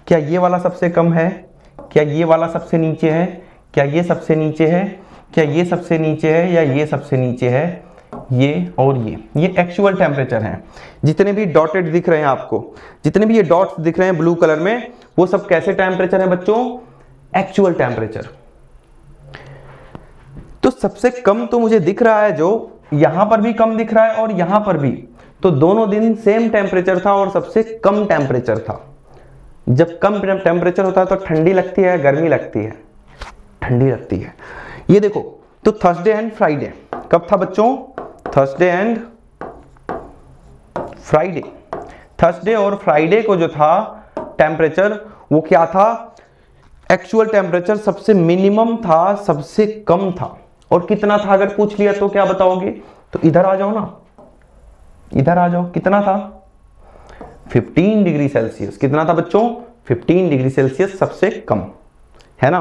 क्या ये वाला सबसे कम है, क्या ये वाला सबसे नीचे है, क्या ये सबसे नीचे है, क्या ये सबसे नीचे है, या ये सबसे नीचे है, ये और ये एक्चुअल टेम्परेचर हैं। जितने भी डॉटेड दिख रहे हैं आपको, जितने भी ये डॉट्स दिख रहे हैं ब्लू कलर में, वो सब कैसे टेम्परेचर हैं बच्चों, एक्चुअल टेम्परेचर। तो सबसे कम तो मुझे दिख रहा है, जो यहां पर भी कम दिख रहा है और यहां पर भी। तो दोनों दिन सेम टेम्परेचर था और सबसे कम टेम्परेचर था। जब कम टेम्परेचर होता है तो ठंडी लगती है, गर्मी लगती है, ठंडी लगती है। ये देखो, तो थर्सडे एंड फ्राइडे कब था बच्चों, थर्सडे एंड फ्राइडे। थर्सडे और फ्राइडे को जो था टेम्परेचर, वो क्या था, एक्चुअल टेम्परेचर सबसे मिनिमम था, सबसे कम था। और कितना था अगर पूछ लिया तो क्या बताओगे, तो इधर आ जाओ ना, इधर आ जाओ। कितना था, 15 डिग्री सेल्सियस। कितना था बच्चों, 15 डिग्री सेल्सियस सबसे कम, है ना।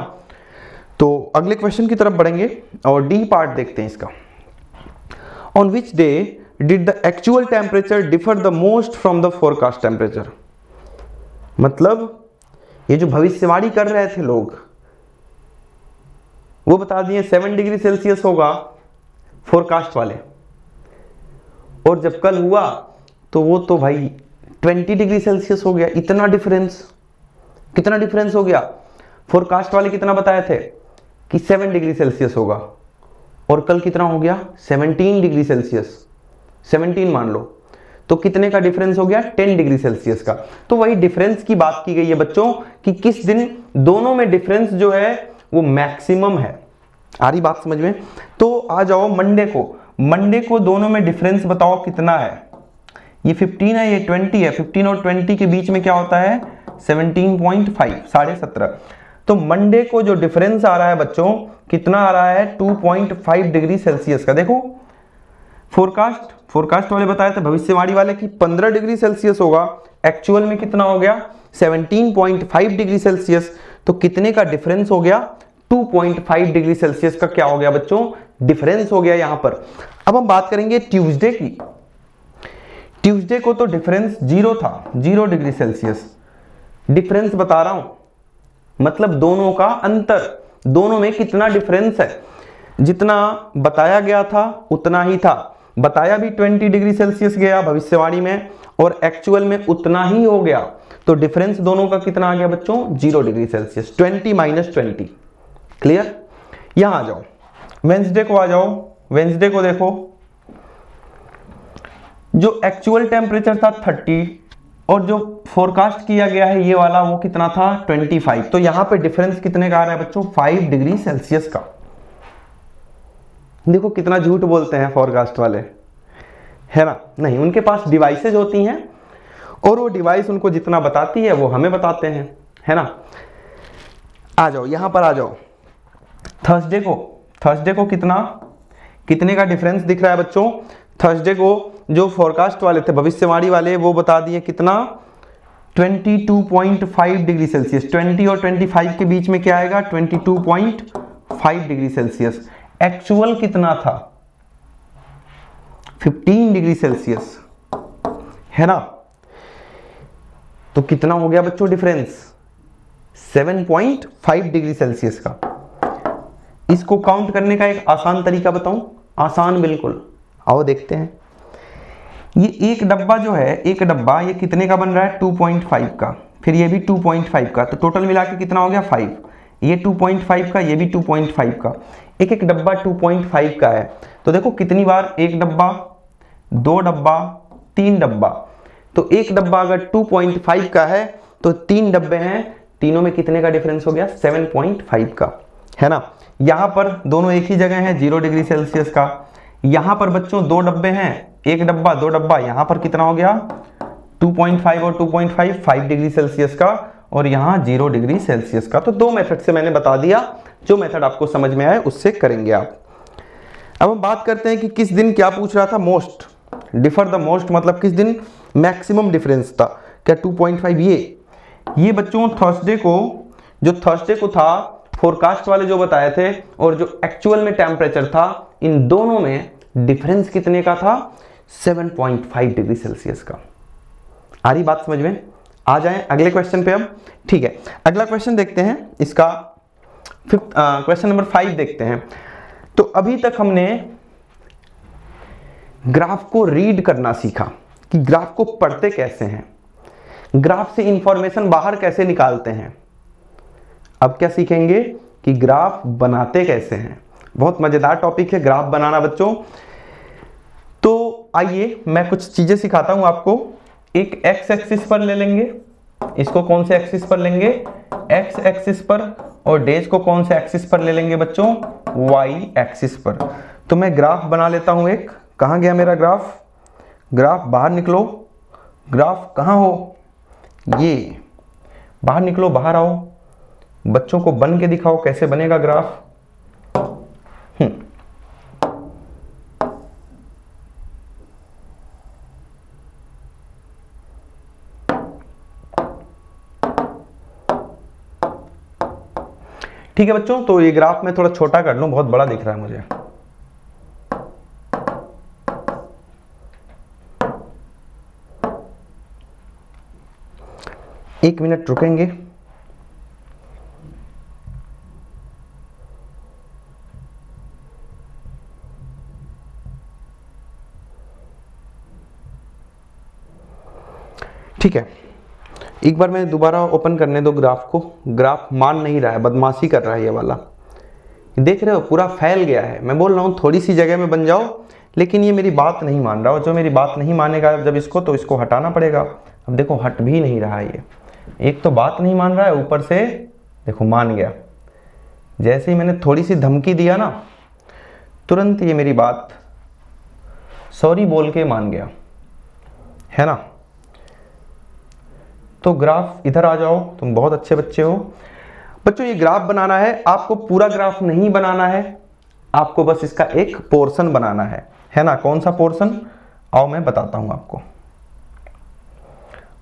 तो अगले क्वेश्चन की तरफ बढ़ेंगे और डी पार्ट देखते हैं इसका। On which day did the actual temperature differ the most from the forecast temperature. मतलब ये जो भविष्यवाणी कर रहे थे लोग, वो बता दिए 7 डिग्री सेल्सियस होगा फोरकास्ट वाले, और जब कल हुआ तो वो तो भाई 20 डिग्री सेल्सियस हो गया। इतना डिफरेंस, कितना डिफरेंस हो गया। फोरकास्ट वाले कितना बताए थे कि 7 डिग्री सेल्सियस होगा, और कल कितना हो गया 17 डिग्री सेल्सियस, 17 मान लो। तो कितने का डिफरेंस हो गया, 10 डिग्री सेल्सियस का। तो वही डिफरेंस की बात की गई है बच्चों कि किस दिन दोनों में डिफरेंस जो है वो मैक्सिमम है। आ रही बात समझ में। तो आ जाओ मंडे को, मंडे को दोनों में डिफरेंस बताओ कितना है। ये 15 है, ये 20 है। 15 और 20 के बीच में क्या होता है, 17.5, 17.5। तो मंडे को जो डिफरेंस आ रहा है बच्चों, कितना आ रहा है, 2.5 डिग्री सेल्सियस का। देखो फोरकास्ट वाले बताए थे, भविष्यवाणी वाले कि 15 डिग्री सेल्सियस होगा, एक्चुअल में कितना हो गया 17.5 डिग्री सेल्सियस। तो कितने का डिफरेंस हो गया, 2.5 डिग्री सेल्सियस का क्या हो गया बच्चों, डिफरेंस हो गया यहां पर। अब हम बात करेंगे ट्यूसडे की। ट्यूसडे को तो डिफरेंस 0 था, 0 डिग्री सेल्सियस। डिफरेंस बता रहा हूं, मतलब दोनों का अंतर, दोनों में कितना डिफरेंस है। जितना बताया गया था उतना ही था। बताया भी 20 डिग्री सेल्सियस गया भविष्यवाणी में, और एक्चुअल में उतना ही हो गया, तो डिफरेंस दोनों का कितना आ गया बच्चों, 0 डिग्री सेल्सियस, 20 माइनस 20। क्लियर। यहां आ जाओ, वेंसडे को आ जाओ। वेंसडे को देखो, जो एक्चुअल टेम्परेचर था 30 और जो फोरकास्ट किया गया है ये वाला वो कितना था 25। तो यहां पे डिफरेंस कितने का आ रहा है बच्चों, 5 डिग्री सेल्सियस का। देखो कितना झूठ बोलते हैं फोरकास्ट वाले, है ना। नहीं, उनके पास डिवाइसेज होती हैं और वो डिवाइस उनको जितना बताती है वो हमें बताते हैं, है ना। आ जाओ यहां पर आ जाओ, थर्सडे को कितने का डिफरेंस दिख रहा है बच्चों। थर्सडे को जो फोरकास्ट वाले थे, भविष्यवाणी वाले, वो बता दिए कितना, 22.5 डिग्री सेल्सियस। 20 और 25 के बीच में क्या आएगा, 22.5 डिग्री सेल्सियस। एक्चुअल कितना था, 15 डिग्री सेल्सियस, है ना। तो कितना हो गया बच्चों डिफरेंस, 7.5 डिग्री सेल्सियस का। इसको काउंट करने का एक आसान तरीका बताऊं, आसान बिल्कुल, आओ देखते हैं। ये एक डब्बा जो है, एक डब्बा ये कितने का बन रहा है, 2.5 का, फिर ये भी 2.5 का, तो टोटल मिला के कितना हो गया 5। ये 2.5 का, ये भी 2.5 का, एक एक डब्बा 2.5 का है। तो देखो कितनी बार, एक डब्बा, दो डब्बा, तीन डब्बा। तो एक डब्बा अगर 2.5 का है तो तीन डब्बे हैं, तीनों में कितने का डिफरेंस हो गया, 7.5 का, है ना। यहां पर दोनों एक ही जगह है, 0 डिग्री सेल्सियस का। यहां पर बच्चों दो डब्बे हैं, एक डब्बा दो डब्बा, यहां पर कितना हो गया 2.5 और 2.5, 5 डिग्री सेल्सियस का, और यहां 0 डिग्री सेल्सियस का। तो दो मेथड से मैंने बता दिया, जो मेथड आपको समझ में आए उससे करेंगे आप। अब हम बात करते हैं कि किस दिन क्या पूछ रहा था, मोस्ट डिफर द मोस्ट, मतलब किस दिन मैक्सिमम डिफरेंस था, क्या 2.5। ये बच्चों थर्सडे को था, फोरकास्ट वाले जो बताए थे और जो एक्चुअल में टेम्परेचर था, इन दोनों में डिफरेंस कितने का था, 7.5 डिग्री सेल्सियस का। आ रही बात समझ में। आ जाएं अगले क्वेश्चन पे अब। ठीक है, अगला क्वेश्चन देखते हैं, इसका क्वेश्चन नंबर 5 देखते हैं। तो अभी तक हमने ग्राफ को रीड करना सीखा कि ग्राफ को पढ़ते कैसे हैं, ग्राफ से इंफॉर्मेशन बाहर कैसे निकालते हैं। अब क्या सीखेंगे कि ग्राफ बनाते कैसे हैं। बहुत मजेदार टॉपिक है ग्राफ बनाना बच्चों। तो आइए मैं कुछ चीजें सिखाता हूं आपको। एक एक्स एक्सिस पर ले लेंगे, इसको कौन से एक्सिस पर लेंगे, एक्स एक्सिस पर, और डेज को कौन से एक्सिस पर ले लेंगे बच्चों, वाई एक्सिस पर। तो मैं ग्राफ बना लेता हूं एक। कहां गया मेरा ग्राफ, ग्राफ बाहर निकलो, ग्राफ कहां हो, ये बाहर निकलो, बाहर आओ, बच्चों को बन के दिखाओ कैसे बनेगा ग्राफ। ठीक है बच्चों, तो ये ग्राफ मैं थोड़ा छोटा कर लूं, बहुत बड़ा दिख रहा है मुझे। एक मिनट रुकेंगे। ठीक है, एक बार मैं दोबारा ओपन करने दो ग्राफ को। ग्राफ मान नहीं रहा है, बदमाशी कर रहा है ये वाला, देख रहे हो पूरा फैल गया है। मैं बोल रहा हूँ थोड़ी सी जगह में बन जाओ, लेकिन ये मेरी बात नहीं मान रहा। और जो मेरी बात नहीं मानेगा जब इसको, तो इसको हटाना पड़ेगा। अब देखो हट भी नहीं रहा है ये, एक तो बात नहीं मान रहा है, ऊपर से देखो मान गया। जैसे ही मैंने थोड़ी सी धमकी दिया ना, तुरंत ये मेरी बात सॉरी बोल के मान गया, है ना। तो ग्राफ इधर आ जाओ, तुम बहुत अच्छे बच्चे हो। बच्चों ये ग्राफ बनाना है, आपको पूरा ग्राफ नहीं बनाना है, आपको बस इसका एक पोर्शन बनाना है ना। कौन सा पोर्शन, आओ मैं बताता हूं आपको।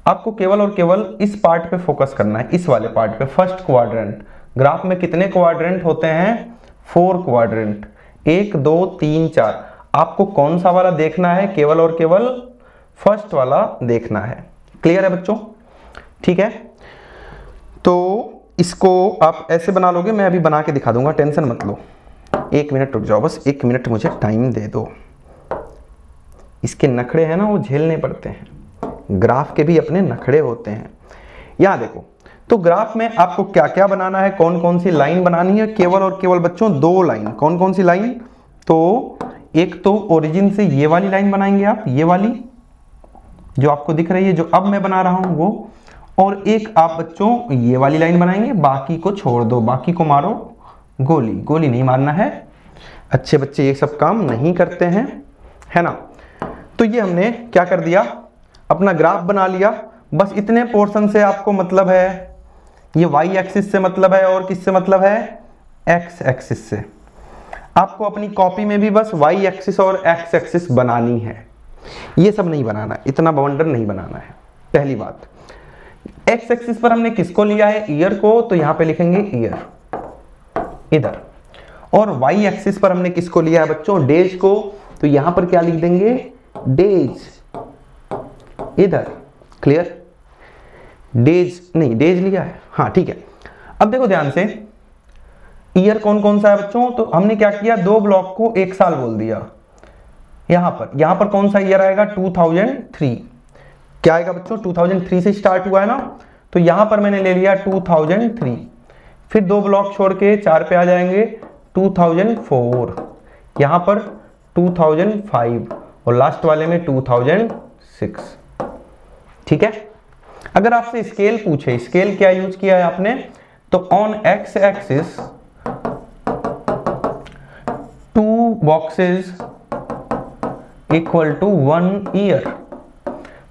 आपको केवल और केवल इस पार्ट पे फोकस करना है, इस वाले पार्ट पे, फर्स्ट क्वाड्रेंट। ग्राफ में कितने क्वाड्रेंट होते हैं, 4 क्वाड्रेंट, 1 2 3 4। आपको कौन सा वाला देखना है, केवल और केवल फर्स्ट वाला देखना है। क्लियर है बच्चों, ठीक है। तो इसको आप ऐसे बना लोगे, मैं अभी बना के दिखा दूंगा, टेंशन मत लो। एक मिनट रुक जाओ, बस एक मिनट मुझे टाइम दे दो। इसके नखड़े हैं ना वो झेलने पड़ते हैं, ग्राफ के भी अपने नखड़े होते हैं। यहाँ देखो, तो ग्राफ में आपको क्या क्या बनाना है, कौन कौन सी लाइन बनानी है, केवल और केवल बच्चों 2 लाइन। कौन कौन सी लाइन? तो एक तो ओरिजिन से ये वाली लाइन बनाएंगे आप, ये वाली जो आपको दिख रही है, जो अब मैं बना रहा हूं वो, और एक आप बच्चों ये वाली लाइन बनाएंगे। बाकी को छोड़ दो, बाकी को मारो गोली। गोली नहीं मारना है, अच्छे बच्चे ये सब काम नहीं करते हैं, है ना। तो ये हमने क्या कर दिया, अपना ग्राफ बना लिया। बस इतने पोर्शन से आपको मतलब है, ये वाई एक्सिस से मतलब है और किससे मतलब है, एक्स एक्सिस से। आपको अपनी कॉपी में भी बस वाई एक्सिस और एक्स एक्सिस बनानी है, ये सब नहीं बनाना है, इतना बवंडर नहीं बनाना है। पहली बात, एक्स एक्सिस पर हमने किसको लिया है, ईयर को, तो यहां पे लिखेंगे ईयर इधर। और वाई एक्सिस पर हमने किसको लिया है बच्चों, डेज को, तो यहां पर क्या लिख देंगे, डेज इधर। क्लियर? डेज नहीं, डेज लिया है, हाँ ठीक है। अब देखो ध्यान से, ईयर कौन कौन सा है बच्चों, तो हमने क्या किया, 2 ब्लॉक को 1 साल बोल दिया। यहां पर कौन सा ईयर आएगा, 2003। क्या आएगा बच्चों, 2003 से स्टार्ट हुआ है ना, तो यहां पर मैंने ले लिया 2003। फिर 2 ब्लॉक छोड़ के 4 पे आ जाएंगे, 2004, यहां पर 2005 और लास्ट वाले में 2006। ठीक है। अगर आपसे स्केल पूछे, स्केल क्या यूज किया है आपने, तो on x axis 2 boxes equal to 1 year.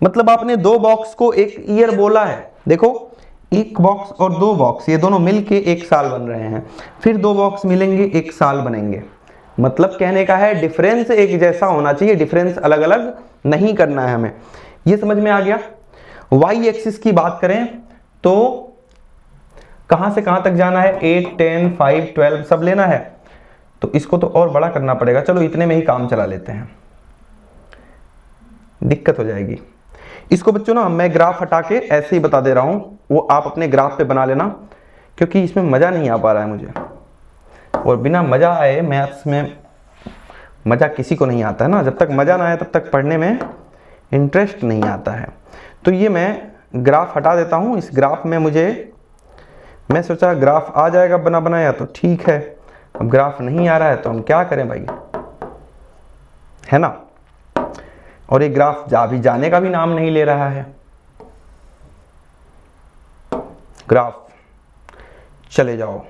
मतलब आपने 2 बॉक्स को 1 ईयर बोला है। देखो, 1 बॉक्स और 2 बॉक्स ये दोनों मिलके 1 साल बन रहे हैं, फिर 2 बॉक्स मिलेंगे 1 साल बनेंगे। मतलब कहने का है डिफरेंस एक जैसा होना चाहिए, डिफरेंस अलग अलग नहीं करना है हमें। ये समझ में आ गया। वाई एक्सिस की बात करें तो कहां से कहां तक जाना है, 8, 10, 5, 12 सब लेना है, तो इसको तो और बड़ा करना पड़ेगा। चलो इतने में ही काम चला लेते हैं, दिक्कत हो जाएगी। इसको बच्चों ना मैं ग्राफ हटा के ऐसे ही बता दे रहा हूं, वो आप अपने ग्राफ पे बना लेना, क्योंकि इसमें मजा नहीं आ पा रहा है मुझे, और बिना मजा आए मैथ्स में मजा किसी को नहीं आता है ना। जब तक मजा ना आए तब तक पढ़ने में इंटरेस्ट नहीं आता है। तो ये मैं ग्राफ हटा देता हूं। इस ग्राफ में मैं सोचा ग्राफ आ जाएगा बना बनाया तो ठीक है, अब ग्राफ नहीं आ रहा है तो हम क्या करें भाई, है ना। और ये ग्राफ जाने का भी नाम नहीं ले रहा है। ग्राफ चले जाओ।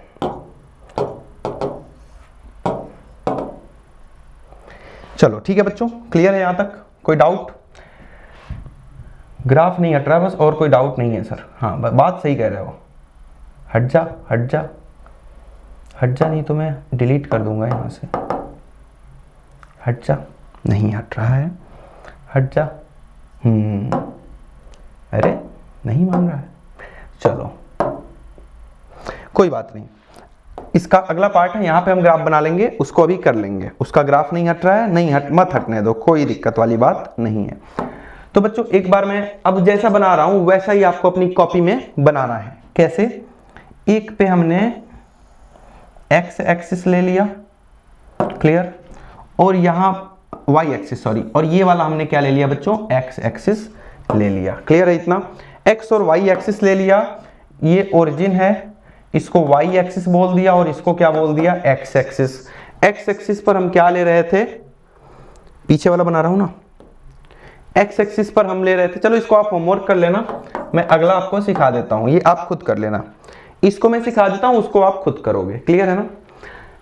चलो ठीक है बच्चों, क्लियर है यहां तक, कोई डाउट? ग्राफ नहीं हट रहा बस, और कोई डाउट नहीं है सर। हाँ बात सही कह रहे हो, हट जा हट जा हट जा, नहीं तो मैं डिलीट कर दूंगा यहां से। हट जा, नहीं हट रहा है, हट जा। अरे नहीं मान रहा है, चलो कोई बात नहीं। इसका अगला पार्ट है, यहां पे हम ग्राफ बना लेंगे, उसको अभी कर लेंगे। उसका ग्राफ नहीं हट रहा है, नहीं मत हटने दो, कोई दिक्कत वाली बात नहीं है। तो बच्चों एक बार मैं अब जैसा बना रहा हूं वैसा ही आपको अपनी कॉपी में बनाना है। कैसे? एक पे हमने एक्स एक्सिस ले लिया, क्लियर, और यहां वाई एक्सिस, सॉरी, और ये वाला हमने क्या ले लिया बच्चों, एक्स एक्सिस ले लिया। क्लियर है इतना? एक्स और वाई एक्सिस ले लिया, ये ओरिजिन है, इसको वाई एक्सिस बोल दिया और इसको क्या बोल दिया, एक्स एक्सिस। एक्स एक्सिस पर हम क्या ले रहे थे, पीछे वाला बना रहा हूं ना, एक्स एक्सिस पर हम ले रहे थे। चलो इसको आप होमवर्क कर लेना, मैं अगला आपको सिखा देता हूं, ये आप खुद कर लेना। इसको मैं सिखा देता हूं, उसको आप खुद करोगे। क्लियर है ना?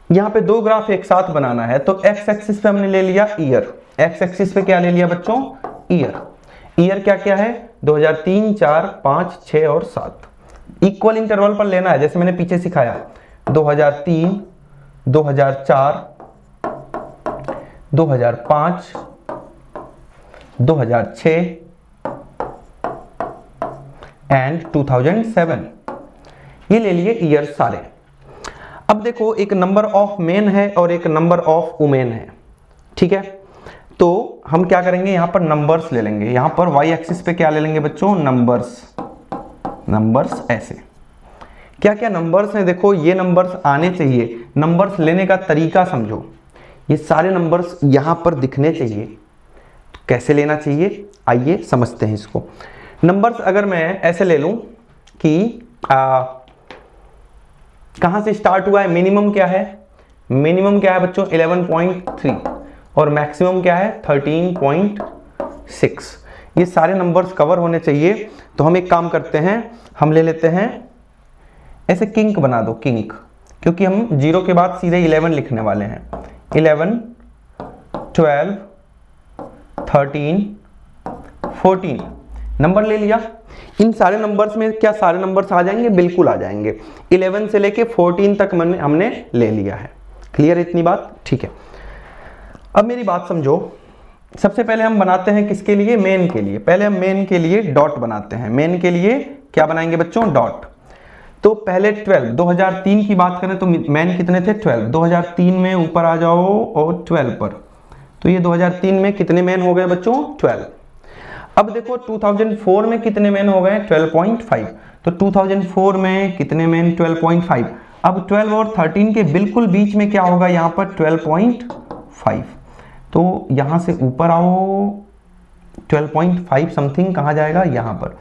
यहां पे 2 ग्राफ एक साथ बनाना है, तो एक्स एक्सिस पे हमने ले लिया ईयर। एक्स एक्सिस पे क्या ले लिया बच्चों, ईयर। ईयर क्या क्या है, 2003, 4, 5, 6 और 7। इक्वल इंटरवल पर लेना है, जैसे मैंने पीछे सिखाया, 2003, 2004, 2005, 2006 एंड 2007, ये ले लिए ईयर सारे। अब देखो एक नंबर ऑफ मेन है और एक नंबर ऑफ वुमेन है, ठीक है। तो हम क्या करेंगे, यहां पर नंबर्स ले लेंगे। यहां पर वाई एक्सिस पे क्या ले लेंगे बच्चों, नंबर्स ऐसे। क्या क्या नंबर्स हैं, देखो ये नंबर्स आने चाहिए। नंबर्स लेने का तरीका समझो, ये सारे नंबर्स यहां पर दिखने चाहिए। कैसे लेना चाहिए आइए समझते हैं इसको। नंबर्स अगर मैं ऐसे ले लूं कि कहां से स्टार्ट हुआ है, मिनिमम क्या है, मिनिमम क्या है बच्चों 11.3 और मैक्सिमम क्या है 13.6। ये सारे नंबर्स कवर होने चाहिए। तो हम एक काम करते हैं, हम ले लेते हैं ऐसे किंक बना दो, किंक, क्योंकि हम 0 के बाद सीधे 11 लिखने वाले हैं। 11 12 13 14 नंबर ले लिया। इन सारे नंबर्स में क्या सारे नंबर्स आ जाएंगे, बिल्कुल आ जाएंगे। 11 से लेके 14 तक हमने ले लिया है। क्लियर है इतनी बात, ठीक है। अब मेरी बात समझो, सबसे पहले हम बनाते हैं किसके लिए, मेन के लिए। पहले हम मेन के लिए डॉट बनाते हैं। मेन के लिए क्या बनाएंगे बच्चों, डॉट। तो पहले 12 2003 की बात करें तो मेन कितने थे 12, 2003 में ऊपर आ जाओ और 12 पर, तो ये 2003 में कितने मेन हो गए बच्चों 12। अब देखो 2004 में कितने मेन हो गए 12.5, तो 2004 में कितने मेन 12.5। अब 12 और 13 के बिल्कुल बीच में क्या होगा यहाँ पर 12.5, तो यहाँ से ऊपर आओ 12.5 समथिंग कहाँ जाएगा यहाँ पर।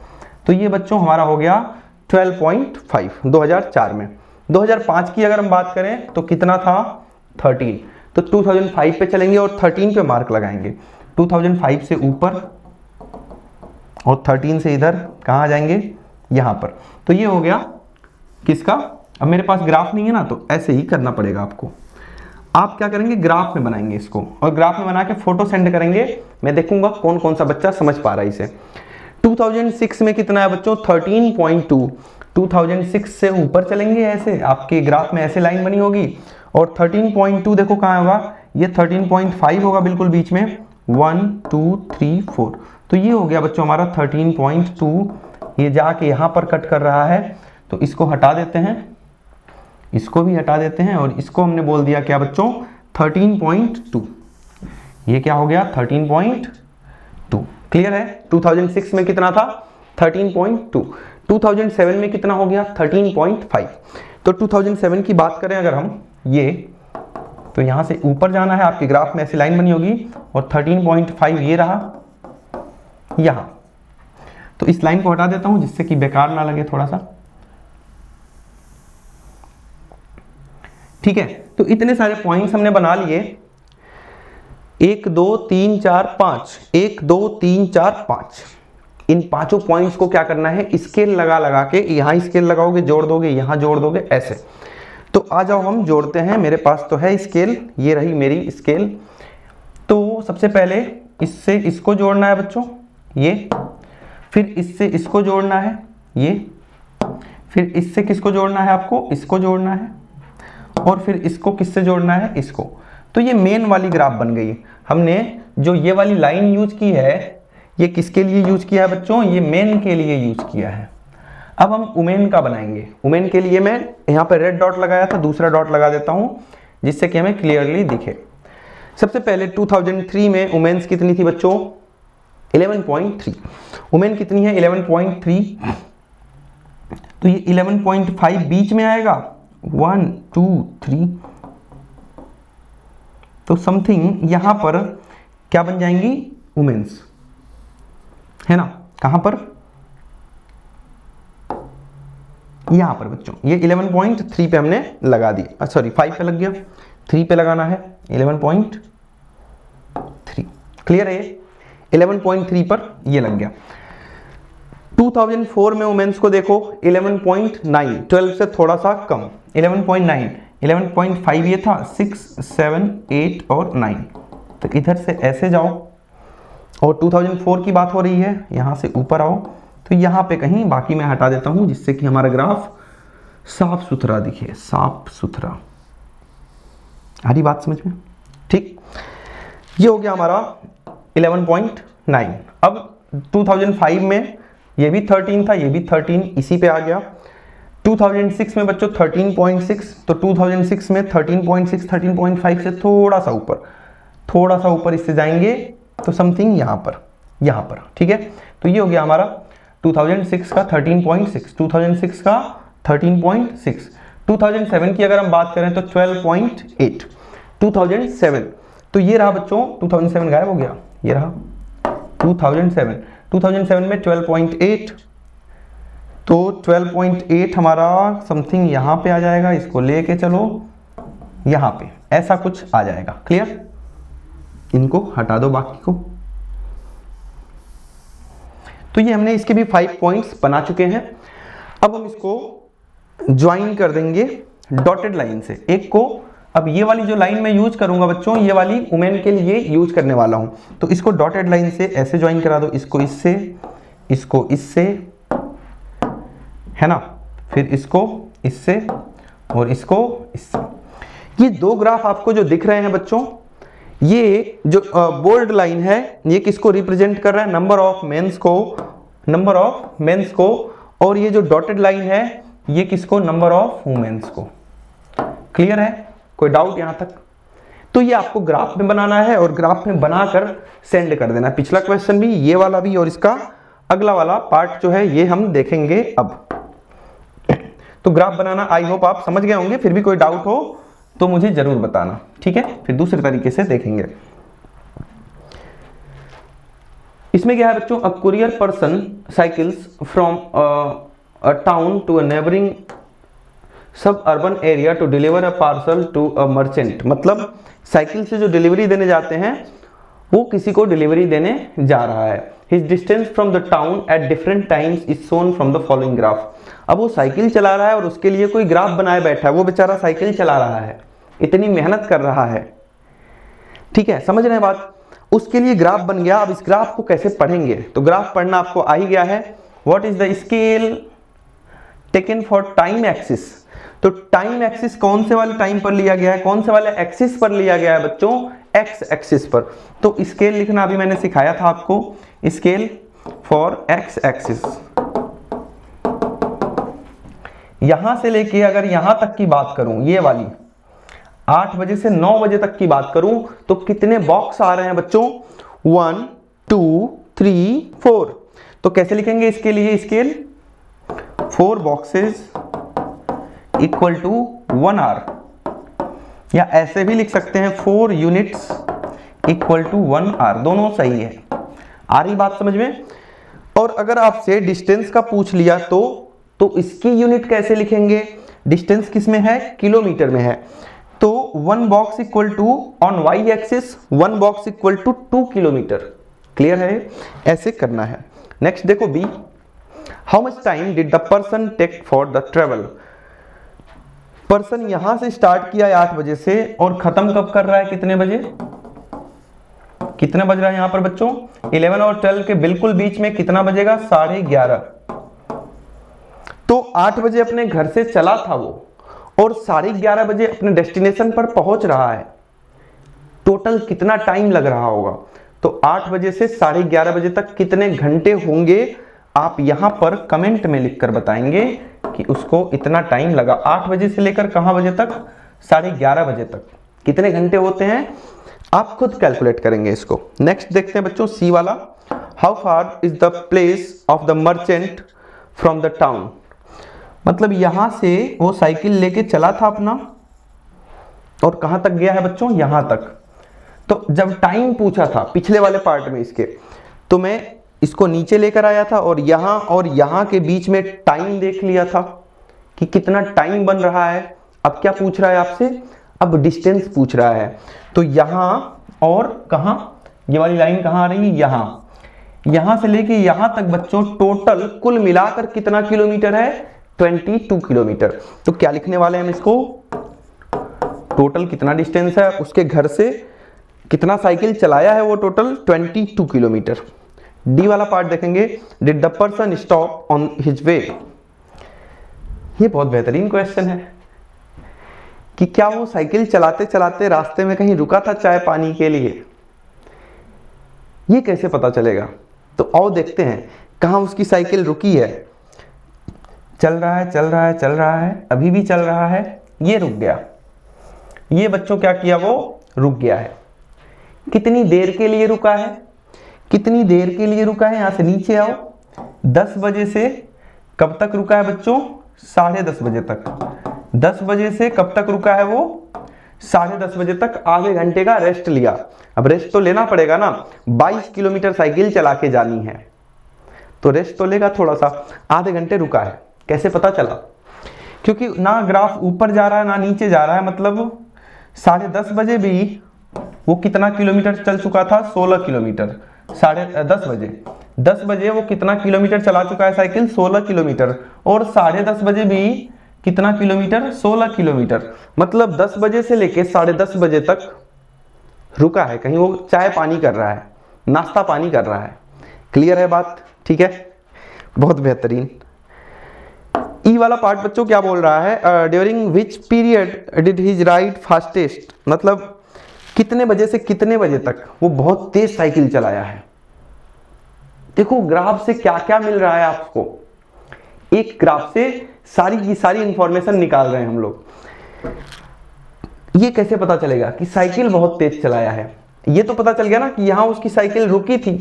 तो ये बच्चों हमारा हो गया 12.5 2004 में। 2005 की अगर हम बात करें तो कितना था 13, तो 2005 पे चलेंगे और 13 पे मार्क लगाएंगे। 2005 से ऊपर और 13 से इधर कहाँ जाएंगे यहाँ पर। तो ये हो गया किसका। अब मेरे पास ग्राफ नहीं है ना, तो ऐसे ही करना पड़ेगा आपको। आप क्या करेंगे, ग्राफ में बनाएंगे इसको, और ग्राफ में बना के फोटो सेंड करेंगे। मैं देखूंगा कौन कौन सा बच्चा समझ पा रहा है इसे। 2006 में कितना है बच्चों 13.2, 2006 से ऊपर चलेंगे, ऐसे आपके ग्राफ में ऐसे लाइन बनी होगी। और 13.2 देखो कहाँ होगा, ये 13.5 होगा बिल्कुल बीच में, 1 2 3 4। तो ये हो गया बच्चों हमारा 13.2। ये जाके यहाँ पर कट कर रहा है, तो इसको हटा देते हैं, इसको भी हटा देते हैं, और इसको हमने बोल दिया क्या बच्चों 13.2। ये क्या हो गया 13.2। क्लियर है। 2006 में कितना था 13.2, 2007 में कितना हो गया 13.5। तो 2007 की बात करें अगर हम, ये तो यहां से ऊपर जाना है, आपके ग्राफ में ऐसी लाइन बनी होगी, और 13.5 ये रहा यहां। तो इस लाइन को हटा देता हूं जिससे कि बेकार ना लगे थोड़ा सा, ठीक है। तो इतने सारे पॉइंट्स हमने बना लिए, 1 2 3 4 5, 1 2 3 4 5। इन पांचों पॉइंट्स को क्या करना है, स्केल लगा लगा के, यहां स्केल लगाओगे जोड़ दोगे, यहां जोड़ दोगे, ऐसे। तो आ जाओ हम जोड़ते हैं, मेरे पास तो है स्केल, ये रही मेरी स्केल। तो सबसे पहले इससे इसको जोड़ना है बच्चों, ये, फिर इससे इसको जोड़ना है, ये, फिर इससे किसको जोड़ना है आपको, इसको जोड़ना है, और फिर इसको किससे जोड़ना है, इसको। तो ये मेन वाली ग्राफ बन गई। हमने जो ये वाली लाइन यूज की है, ये किसके लिए यूज किया है बच्चों, ये मेन के लिए यूज किया है। अब हम वुमेन का बनाएंगे। वुमेन के लिए मैं यहाँ पे रेड डॉट लगाया था, दूसरा डॉट लगा देता हूँ जिससे कि हमें क्लियरली दिखे। सबसे पहले 2003 में वुमेन्स कितनी थी बच्चों 11.3, वुमेन कितनी है 11.3, तो ये 11.5 बीच में आएगा 1 2 3, तो समथिंग यहां पर क्या बन जाएंगी वुमेन्स, है ना। कहां पर, यहां पर बच्चों, ये 11.3 पे हमने लगा दिया, सॉरी 5 पे लग गया, 3 पे लगाना है 11.3। क्लियर है, 11.3 पर ये लग गया। 2004 में वुमेन्स को देखो 11.9, 12 से थोड़ा सा कम, 11.9, 11.5 ये था, 6 7 8 और 9। तो इधर से ऐसे जाओ, और 2004 की बात हो रही है, यहां से ऊपर आओ, तो यहां पे कहीं, बाकी मैं हटा देता हूं जिससे कि हमारा ग्राफ साफ सुथरा दिखे, साफ सुथरा। आ रही बात समझ में, ठीक। ये हो गया हमारा 11.9। अब 2005 में ये भी 13 था, ये भी 13 इसी पे आ गया। 2006 में बच्चों 13.6, तो 2006 में 13.6 13.5 से थोड़ा सा ऊपर इससे जाएंगे, तो समथिंग यहाँ पर, ठीक है। तो ये हो गया हमारा 2006 का 13.6, 2006 का 13.6। 2007 की अगर हम बात करें तो 12.8, 2007। तो ये रहा बच्चों, 2007 गायब हो गया, ये रहा 2007 में 12.8, तो 12.8 हमारा समथिंग यहाँ पे आ जाएगा, इसको लेके चलो यहाँ पे, ऐसा कुछ आ जाएगा। क्लियर? इनको हटा दो बाकी को। तो ये हमने इसके भी 5 पॉइंट्स बना चुके हैं। अब हम इसको ज्वाइन कर देंगे डॉटेड लाइन से। एक को, अब ये वाली जो लाइन मैं यूज करूंगा बच्चों, ये वाली वुमेन के लिए यूज करने वाला हूं, तो इसको डॉटेड लाइन से ऐसे ज्वाइन करा दो, इसको इससे, इसको इससे, है ना, फिर इसको इससे और इसको इससे। ये दो ग्राफ आपको जो दिख रहे हैं बच्चों, ये जो बोल्ड लाइन है ये किसको रिप्रेजेंट कर रहा है? नंबर ऑफ मेंस को, और ये जो डॉटेड लाइन है ये किसको? नंबर ऑफ वुमेन्स को। क्लियर है? कोई डाउट यहां तक? तो ये आपको ग्राफ में बनाना है और ग्राफ में बनाकर सेंड कर देना है। पिछला क्वेश्चन भी, ये वाला भी, और इसका अगला वाला पार्ट जो है ये हम देखेंगे अब। तो ग्राफ बनाना आई होप आप समझ गए होंगे, फिर भी कोई डाउट हो तो मुझे जरूर बताना, ठीक है? फिर दूसरे तरीके से देखेंगे। इसमें क्या है बच्चों? A courier person cycles from a town to a neighbouring sub urban area to deliver a parcel to a merchant. मतलब साइकिल से जो डिलीवरी देने जाते हैं वो किसी को डिलीवरी देने जा रहा है। His distance from the town at different times is shown from the following graph. अब वो साइकिल चला रहा है और उसके लिए कोई ग्राफ बनाए बैठा है, वो बेचारा साइकिल चला रहा है, इतनी मेहनत कर रहा है, ठीक है? समझ रहे हैं बात? उसके लिए ग्राफ बन गया। अब इस ग्राफ को कैसे पढ़ेंगे? तो ग्राफ पढ़ना आपको आ ही गया है। What is the scale taken for time axis? तो टाइम एक्सिस कौन से वाले टाइम पर लिया गया है? कौन से वाले एक्सिस पर लिया गया है बच्चों? एक्स एक्सिस पर। तो स्केल लिखना अभी मैंने सिखाया था आपको, स्केल फॉर एक्स एक्सिस। यहां से लेके अगर यहां तक की बात करूं, ये वाली 8 बजे से 9 बजे तक की बात करूं, तो कितने बॉक्स आ रहे हैं बच्चों? 1 2 3 4। तो कैसे लिखेंगे इसके लिए scale? 4 boxes equal to 1 hour, या ऐसे भी लिख सकते हैं 4 यूनिट्स इक्वल टू 1 आवर, दोनों सही है। आ रही बात समझ में? और अगर आपसे डिस्टेंस का पूछ लिया तो इसकी यूनिट कैसे लिखेंगे? डिस्टेंस किस में है? किलोमीटर में है। तो 1 box equal to on y axis 1 box equal to 2 kilometre. Clear है? ऐसे करना है। नेक्स्ट देखो B, how much time did the person take for the travel? Person यहां से स्टार्ट किया है 8 बजे से और खत्म कब कर रहा है? कितने बजे? कितने बज रहा है यहां पर बच्चों? 11 और 12 के बिल्कुल बीच में कितना बजेगा? 11:30। तो 8 बजे अपने घर से चला था वो और 11:30 बजे अपने डेस्टिनेशन पर पहुंच रहा है। टोटल कितना टाइम लग रहा होगा? तो 8 बजे से 11:30 बजे तक कितने घंटे होंगे? आप यहां पर कमेंट में लिखकर बताएंगे कि उसको इतना टाइम लगा। 8 बजे से लेकर कहां बजे तक? 11:30 बजे तक कितने घंटे होते हैं? आप खुद कैलकुलेट करेंगे इसको। नेक्स्ट देखते हैं बच्चों सी वाला, how far is the place of the merchant from the town? मतलब यहां से वो साइकिल लेके चला था अपना और कहां तक गया है बच्चों? यहां तक। तो जब टाइम पूछा था पिछले वाले पार्ट में इसके, तो मैं इसको नीचे लेकर आया था और यहां के बीच में टाइम देख लिया था कि कितना टाइम बन रहा है। अब क्या पूछ रहा है आपसे? अब डिस्टेंस पूछ रहा है। तो यहां और कहां? ये वाली लाइन कहां आ रही है? यहां से लेके यहां तक बच्चों टोटल कुल मिलाकर कितना किलोमीटर है? 22 किलोमीटर। तो क्या लिखने वाले हैं हम इसको? टोटल कितना डिस्टेंस है उसके घर से, कितना साइकिल चलाया है वो? Total 22 kilometre. डी वाला पार्ट देखेंगे, did the person stop on his way? ये बहुत बेहतरीन क्वेश्चन है कि क्या वो साइकिल चलाते चलाते रास्ते में कहीं रुका था चाय पानी के लिए? ये कैसे पता चलेगा? तो आओ देखते हैं कहां उसकी साइकिल रुकी है। चल रहा है, अभी भी चल रहा है, ये रुक गया। ये बच्चों क्या किया? वो रुक गया है। कितनी देर के लिए रुका है? कितनी देर के लिए रुका है? यहां से नीचे आओ। 10 बजे से कब तक रुका है बच्चों? 10:30 बजे तक। 10 बजे से कब तक रुका है वो? 10:30 बजे तक आधे घंटे का रेस्ट लिया। अब रेस्ट तो लेना पड़ेगा ना, 22 किलोमीटर साइकिल चला के जानी है तो रेस्ट तो लेगा थोड़ा सा। आधे घंटे रुका है, कैसे पता चला? क्योंकि ना ग्राफ ऊपर जा रहा है ना नीचे जा रहा है, मतलब 10:30 बजे भी वो कितना किलोमीटर चल चुका था? 16 किलोमीटर। 10 बजे वो कितना किलोमीटर चला चुका है साइकिल? 16 किलोमीटर। और 10:30 बजे भी कितना किलोमीटर? 16 किलोमीटर। मतलब 10 बजे से लेके 10:30 बजे तक रुका है, कहीं वो चाय पानी कर रहा है, नाश्ता पानी कर रहा है। क्लियर है बात? ठीक है, बहुत बेहतरीन। ई वाला पार्ट बच्चों क्या बोल रहा है? During which period did his ride fastest, मतलब कितने बजे से कितने बजे तक वो बहुत तेज साइकिल चलाया है। देखो ग्राफ से क्या क्या मिल रहा है आपको, एक ग्राफ से सारी की सारी इंफॉर्मेशन निकाल रहे हैं हम लोग। ये कैसे पता चलेगा कि साइकिल बहुत तेज चलाया है? ये तो पता चल गया ना कि यहां उसकी साइकिल रुकी थी,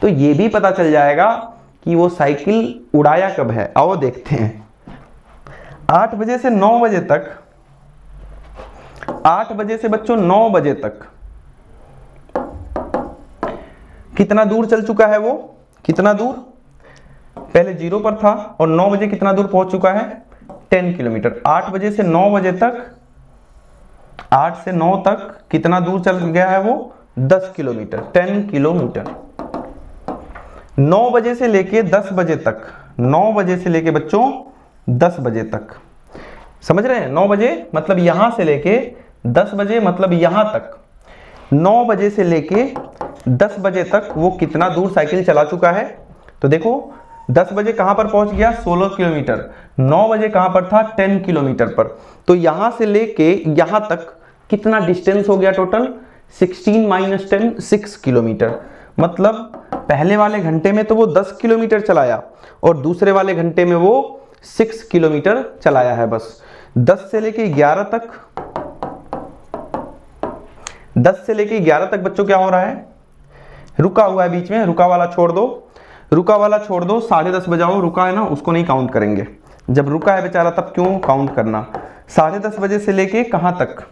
तो ये भी पता चल जाएगा कि वो साइकिल उड़ाया कब है। आओ देखते हैं। 8 बजे से 9 बजे तक, 8 बजे से बच्चों 9 बजे तक कितना दूर चल चुका है वो? कितना दूर? पहले 0 पर था और 9 बजे कितना दूर पहुंच चुका है? 10 किलोमीटर। 8 बजे से 9 बजे तक, 8 से 9 तक कितना दूर चल गया है वो? 10 किलोमीटर, 10 किलोमीटर। 9 बजे से लेके 10 बजे तक, 9 बजे से लेके बच्चों 10 बजे तक, समझ रहे हैं? 9 बजे मतलब यहां से लेके 10 बजे मतलब यहां तक। 9 बजे से लेके 10 बजे तक वो कितना दूर साइकिल चला चुका है? तो देखो 10 बजे कहां पर पहुंच गया? 16 किलोमीटर। 9 बजे कहां पर था? 10 किलोमीटर पर। तो यहां से लेके यहां तक कितना डिस्टेंस हो गया टोटल? 16 - 10, 6 किलोमीटर। मतलब पहले वाले घंटे में तो वो 10 किलोमीटर चलाया और दूसरे वाले घंटे में वो 6 किलोमीटर चलाया है बस। 10 से लेके 11 तक, 10 से लेके 11 तक बच्चों क्या हो रहा है? रुका हुआ है बीच में, रुका वाला छोड़ दो, रुका वाला छोड़ दो, 10:30 बजाओ। रुका है ना, उसको नहीं काउंट करेंगे। जब रुका है बेचारा तब क्यों काउंट करना? 10:30 बजे से लेके कहां तक?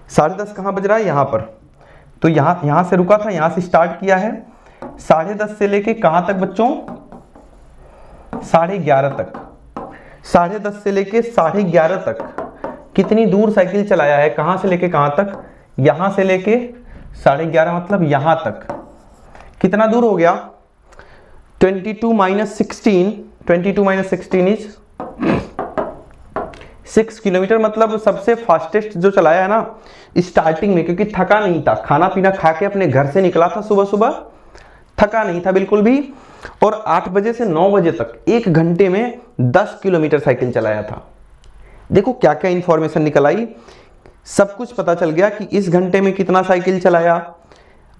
10:30 कहां बज रहा है? यहां पर। तो यहां से रुका था, यहां से स्टार्ट किया है। 10:30 से लेके कहां तक बच्चों? 11:30 तक। 10:30 से लेके 11:30 तक कितनी दूर साइकिल चलाया है? कहां से लेके कहां तक? यहां से लेके 11:30 मतलब यहां तक कितना दूर हो गया? 22 - 16, 22 - 16 इज 6 किलोमीटर। मतलब सबसे फास्टेस्ट जो चलाया है ना स्टार्टिंग में, क्योंकि थका नहीं था, खाना पीना खा के अपने घर से निकला था सुबह सुबह, थका नहीं था बिल्कुल भी। और 8 बजे से 9 बजे तक 1 घंटे में 10 किलोमीटर साइकिल चलाया था। देखो क्या क्या इंफॉर्मेशन निकल आई, सब कुछ पता चल गया कि इस घंटे में कितना साइकिल चलाया।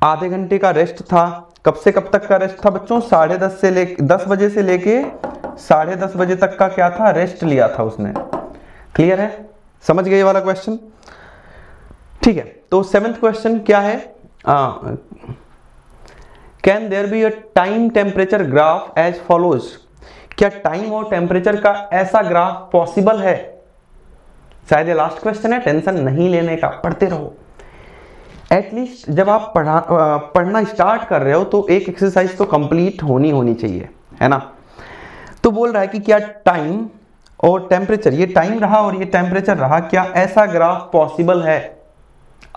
आधे घंटे का रेस्ट था। कब से कब तक का रेस्ट था बच्चों? 10:30 से लेके 10 बजे से लेके 10:30 बजे तक का क्या था? रेस्ट लिया था उसने। क्लियर है? समझ गए ये वाला क्वेश्चन? ठीक है, तो 7th क्वेश्चन क्या है? Can there be a time temperature graph as follows? क्या टाइम और टेम्परेचर का ऐसा ग्राफ पॉसिबल है? शायद ये लास्ट क्वेश्चन है, टेंशन नहीं लेने का, पढ़ते रहो। एटलीस्ट जब आप पढ़ना स्टार्ट कर रहे हो तो एक एक्सरसाइज तो कंप्लीट होनी चाहिए, है ना? तो बोल रहा है कि क्या टाइम और टेम्परेचर, ये टाइम रहा और ये टेम्परेचर रहा, क्या ऐसा ग्राफ पॉसिबल है?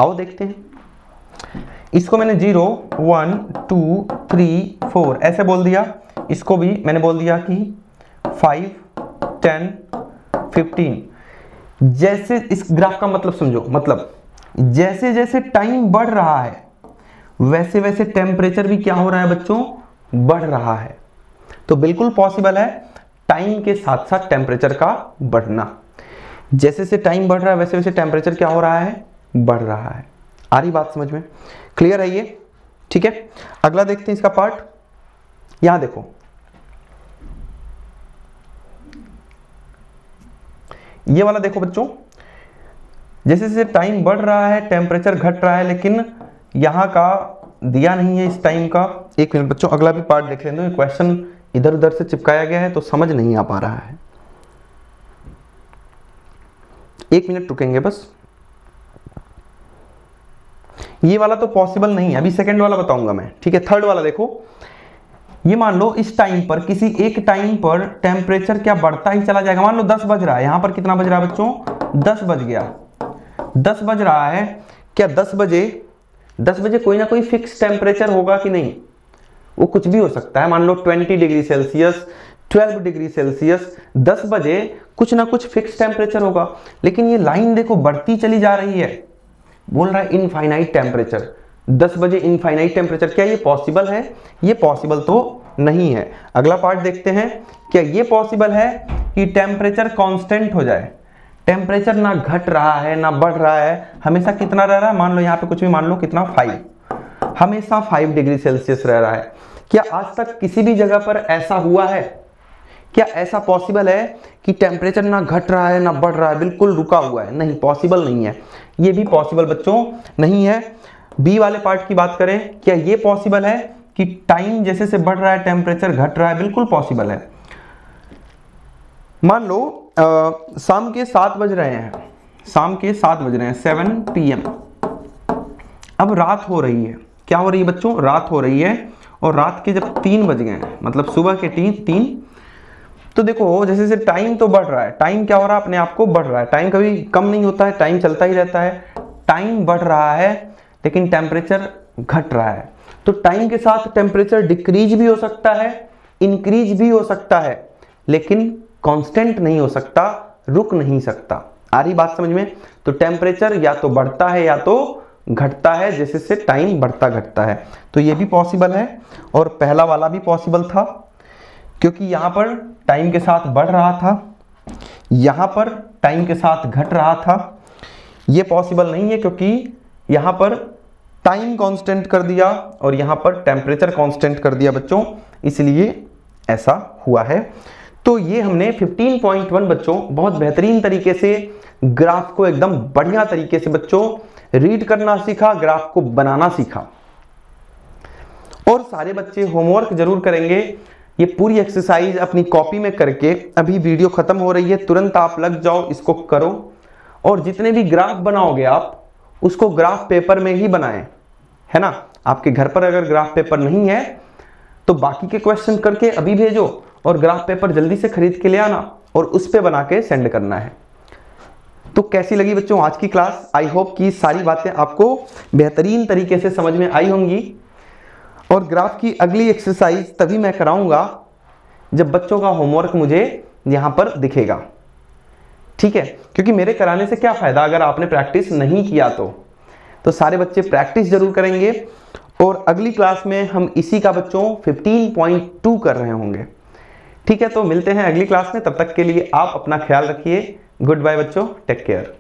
आओ देखते हैं। इसको मैंने 0, 1, 2, 3, 4 ऐसे बोल दिया। इसको भी मैंने बोल दिया कि 5, 10, 15। जैसे इस ग्राफ का मतलब समझो, मतलब जैसे जैसे टाइम बढ़ रहा है वैसे वैसे टेम्परेचर भी क्या हो रहा है बच्चों? बढ़ रहा है। तो बिल्कुल पॉसिबल है टाइम के साथ साथ टेम्परेचर का बढ़ना। जैसे जैसे टाइम बढ़ रहा है वैसे वैसे टेम्परेचर क्या हो रहा है? बढ़ रहा है। आ रही बात समझ में? क्लियर है ये? ठीक है, अगला देखते हैं इसका पार्ट। यहां देखो, ये वाला देखो बच्चों, जैसे जैसे टाइम बढ़ रहा है टेम्परेचर घट रहा है, लेकिन यहां का दिया नहीं है इस टाइम का। एक मिनट बच्चों, अगला भी पार्ट देख लेते हैं। क्वेश्चन इधर उधर से चिपकाया गया है तो समझ नहीं आ पा रहा है। 1 मिनट रुकेंगे बस। ये वाला तो पॉसिबल नहीं है, अभी सेकंड वाला बताऊंगा मैं, ठीक है। थर्ड वाला देखो, ये मान लो इस टाइम पर, किसी एक टाइम पर टेम्परेचर क्या बढ़ता ही चला जाएगा। मान लो 10 बज रहा है, यहां पर कितना बज रहा है बच्चों, 10 बज गया, 10 बज रहा है, क्या 10 बजे कोई ना कोई फिक्स टेम्परेचर होगा कि नहीं? वो कुछ भी हो सकता है, मान लो 20 डिग्री सेल्सियस, 12 डिग्री सेल्सियस, 10 बजे कुछ ना कुछ फिक्स टेम्परेचर होगा। लेकिन ये लाइन देखो बढ़ती चली जा रही है, बोल रहा है इनफाइनाइट टेम्परेचर, 10 बजे इनफाइनाइट टेम्परेचर। क्या ये पॉसिबल है? ये पॉसिबल तो नहीं है। अगला पार्ट देखते हैं, क्या ये पॉसिबल है कि टेम्परेचर कांस्टेंट हो जाए, टेम्परेचर ना घट रहा है ना बढ़ रहा है, हमेशा कितना रह रहा है, मान लो यहाँ पे कुछ भी मान लो कितना 5, हमेशा 5 डिग्री सेल्सियस रह रहा है। क्या आज तक किसी भी जगह पर ऐसा हुआ है? क्या ऐसा पॉसिबल है कि टेम्परेचर ना घट रहा है ना बढ़ रहा है, बिल्कुल रुका हुआ है? नहीं, पॉसिबल नहीं है, ये भी पॉसिबल बच्चों नहीं है। बी वाले पार्ट की बात करें, क्या ये पॉसिबल है कि टाइम जैसे से बढ़ रहा है टेम्परेचर घट रहा है? बिल्कुल पॉसिबल है। मान लो शाम के 7 बज रहे हैं, शाम के 7 बज रहे हैं, 7 PM। अब रात हो रही है, क्या हो रही है बच्चों, रात हो रही है, और रात के जब 3 बज गए हैं, मतलब सुबह के 3, तो देखो जैसे जैसे टाइम तो बढ़ रहा है, टाइम क्या हो रहा है, अपने आप को बढ़ रहा है, टाइम कभी कम नहीं होता है, टाइम चलता ही रहता है। टाइम बढ़ रहा है लेकिन टेम्परेचर घट रहा है, तो टाइम के साथ टेम्परेचर डिक्रीज भी हो सकता है, इंक्रीज भी हो सकता है, लेकिन कांस्टेंट नहीं हो सकता, रुक नहीं सकता। आ रही बात समझ में? तो टेम्परेचर या तो बढ़ता है या तो घटता है, जैसे से टाइम बढ़ता घटता है। तो ये भी पॉसिबल है, और पहला वाला भी पॉसिबल था, क्योंकि यहां पर टाइम के साथ बढ़ रहा था, यहां पर टाइम के साथ घट रहा था। ये पॉसिबल नहीं है क्योंकि यहां पर टाइम कांस्टेंट कर दिया और यहां पर टेम्परेचर कांस्टेंट कर दिया बच्चों, इसलिए ऐसा हुआ है। तो ये हमने 15.1 बच्चों बहुत बेहतरीन तरीके से ग्राफ को एकदम बढ़िया तरीके से बच्चों रीड करना सीखा, ग्राफ को बनाना सीखा। और सारे बच्चे होमवर्क जरूर करेंगे, ये पूरी एक्सरसाइज अपनी कॉपी में करके, अभी वीडियो खत्म हो रही है, तुरंत आप लग जाओ, इसको करो, और जितने भी ग्राफ बनाओगे आप उसको ग्राफ पेपर में ही बनाएं, है ना। आपके घर पर अगर ग्राफ पेपर नहीं है तो बाकी के क्वेश्चन करके अभी भेजो, और ग्राफ पेपर जल्दी से खरीद के ले आना और उस पे बना के सेंड करना है। तो कैसी लगी बच्चों आज की क्लास? आई होप कि सारी बातें आपको बेहतरीन तरीके से समझ में आई होंगी। और ग्राफ की अगली एक्सरसाइज तभी मैं कराऊंगा जब बच्चों का होमवर्क मुझे यहां पर दिखेगा, ठीक है। क्योंकि मेरे कराने से क्या फायदा अगर आपने प्रैक्टिस नहीं किया तो सारे बच्चे प्रैक्टिस जरूर करेंगे, और अगली क्लास में हम इसी का बच्चों 15.2 कर रहे होंगे, ठीक है। तो मिलते हैं अगली क्लास में, तब तक के लिए आप अपना ख्याल रखिए। गुड बाय बच्चों, टेक केयर।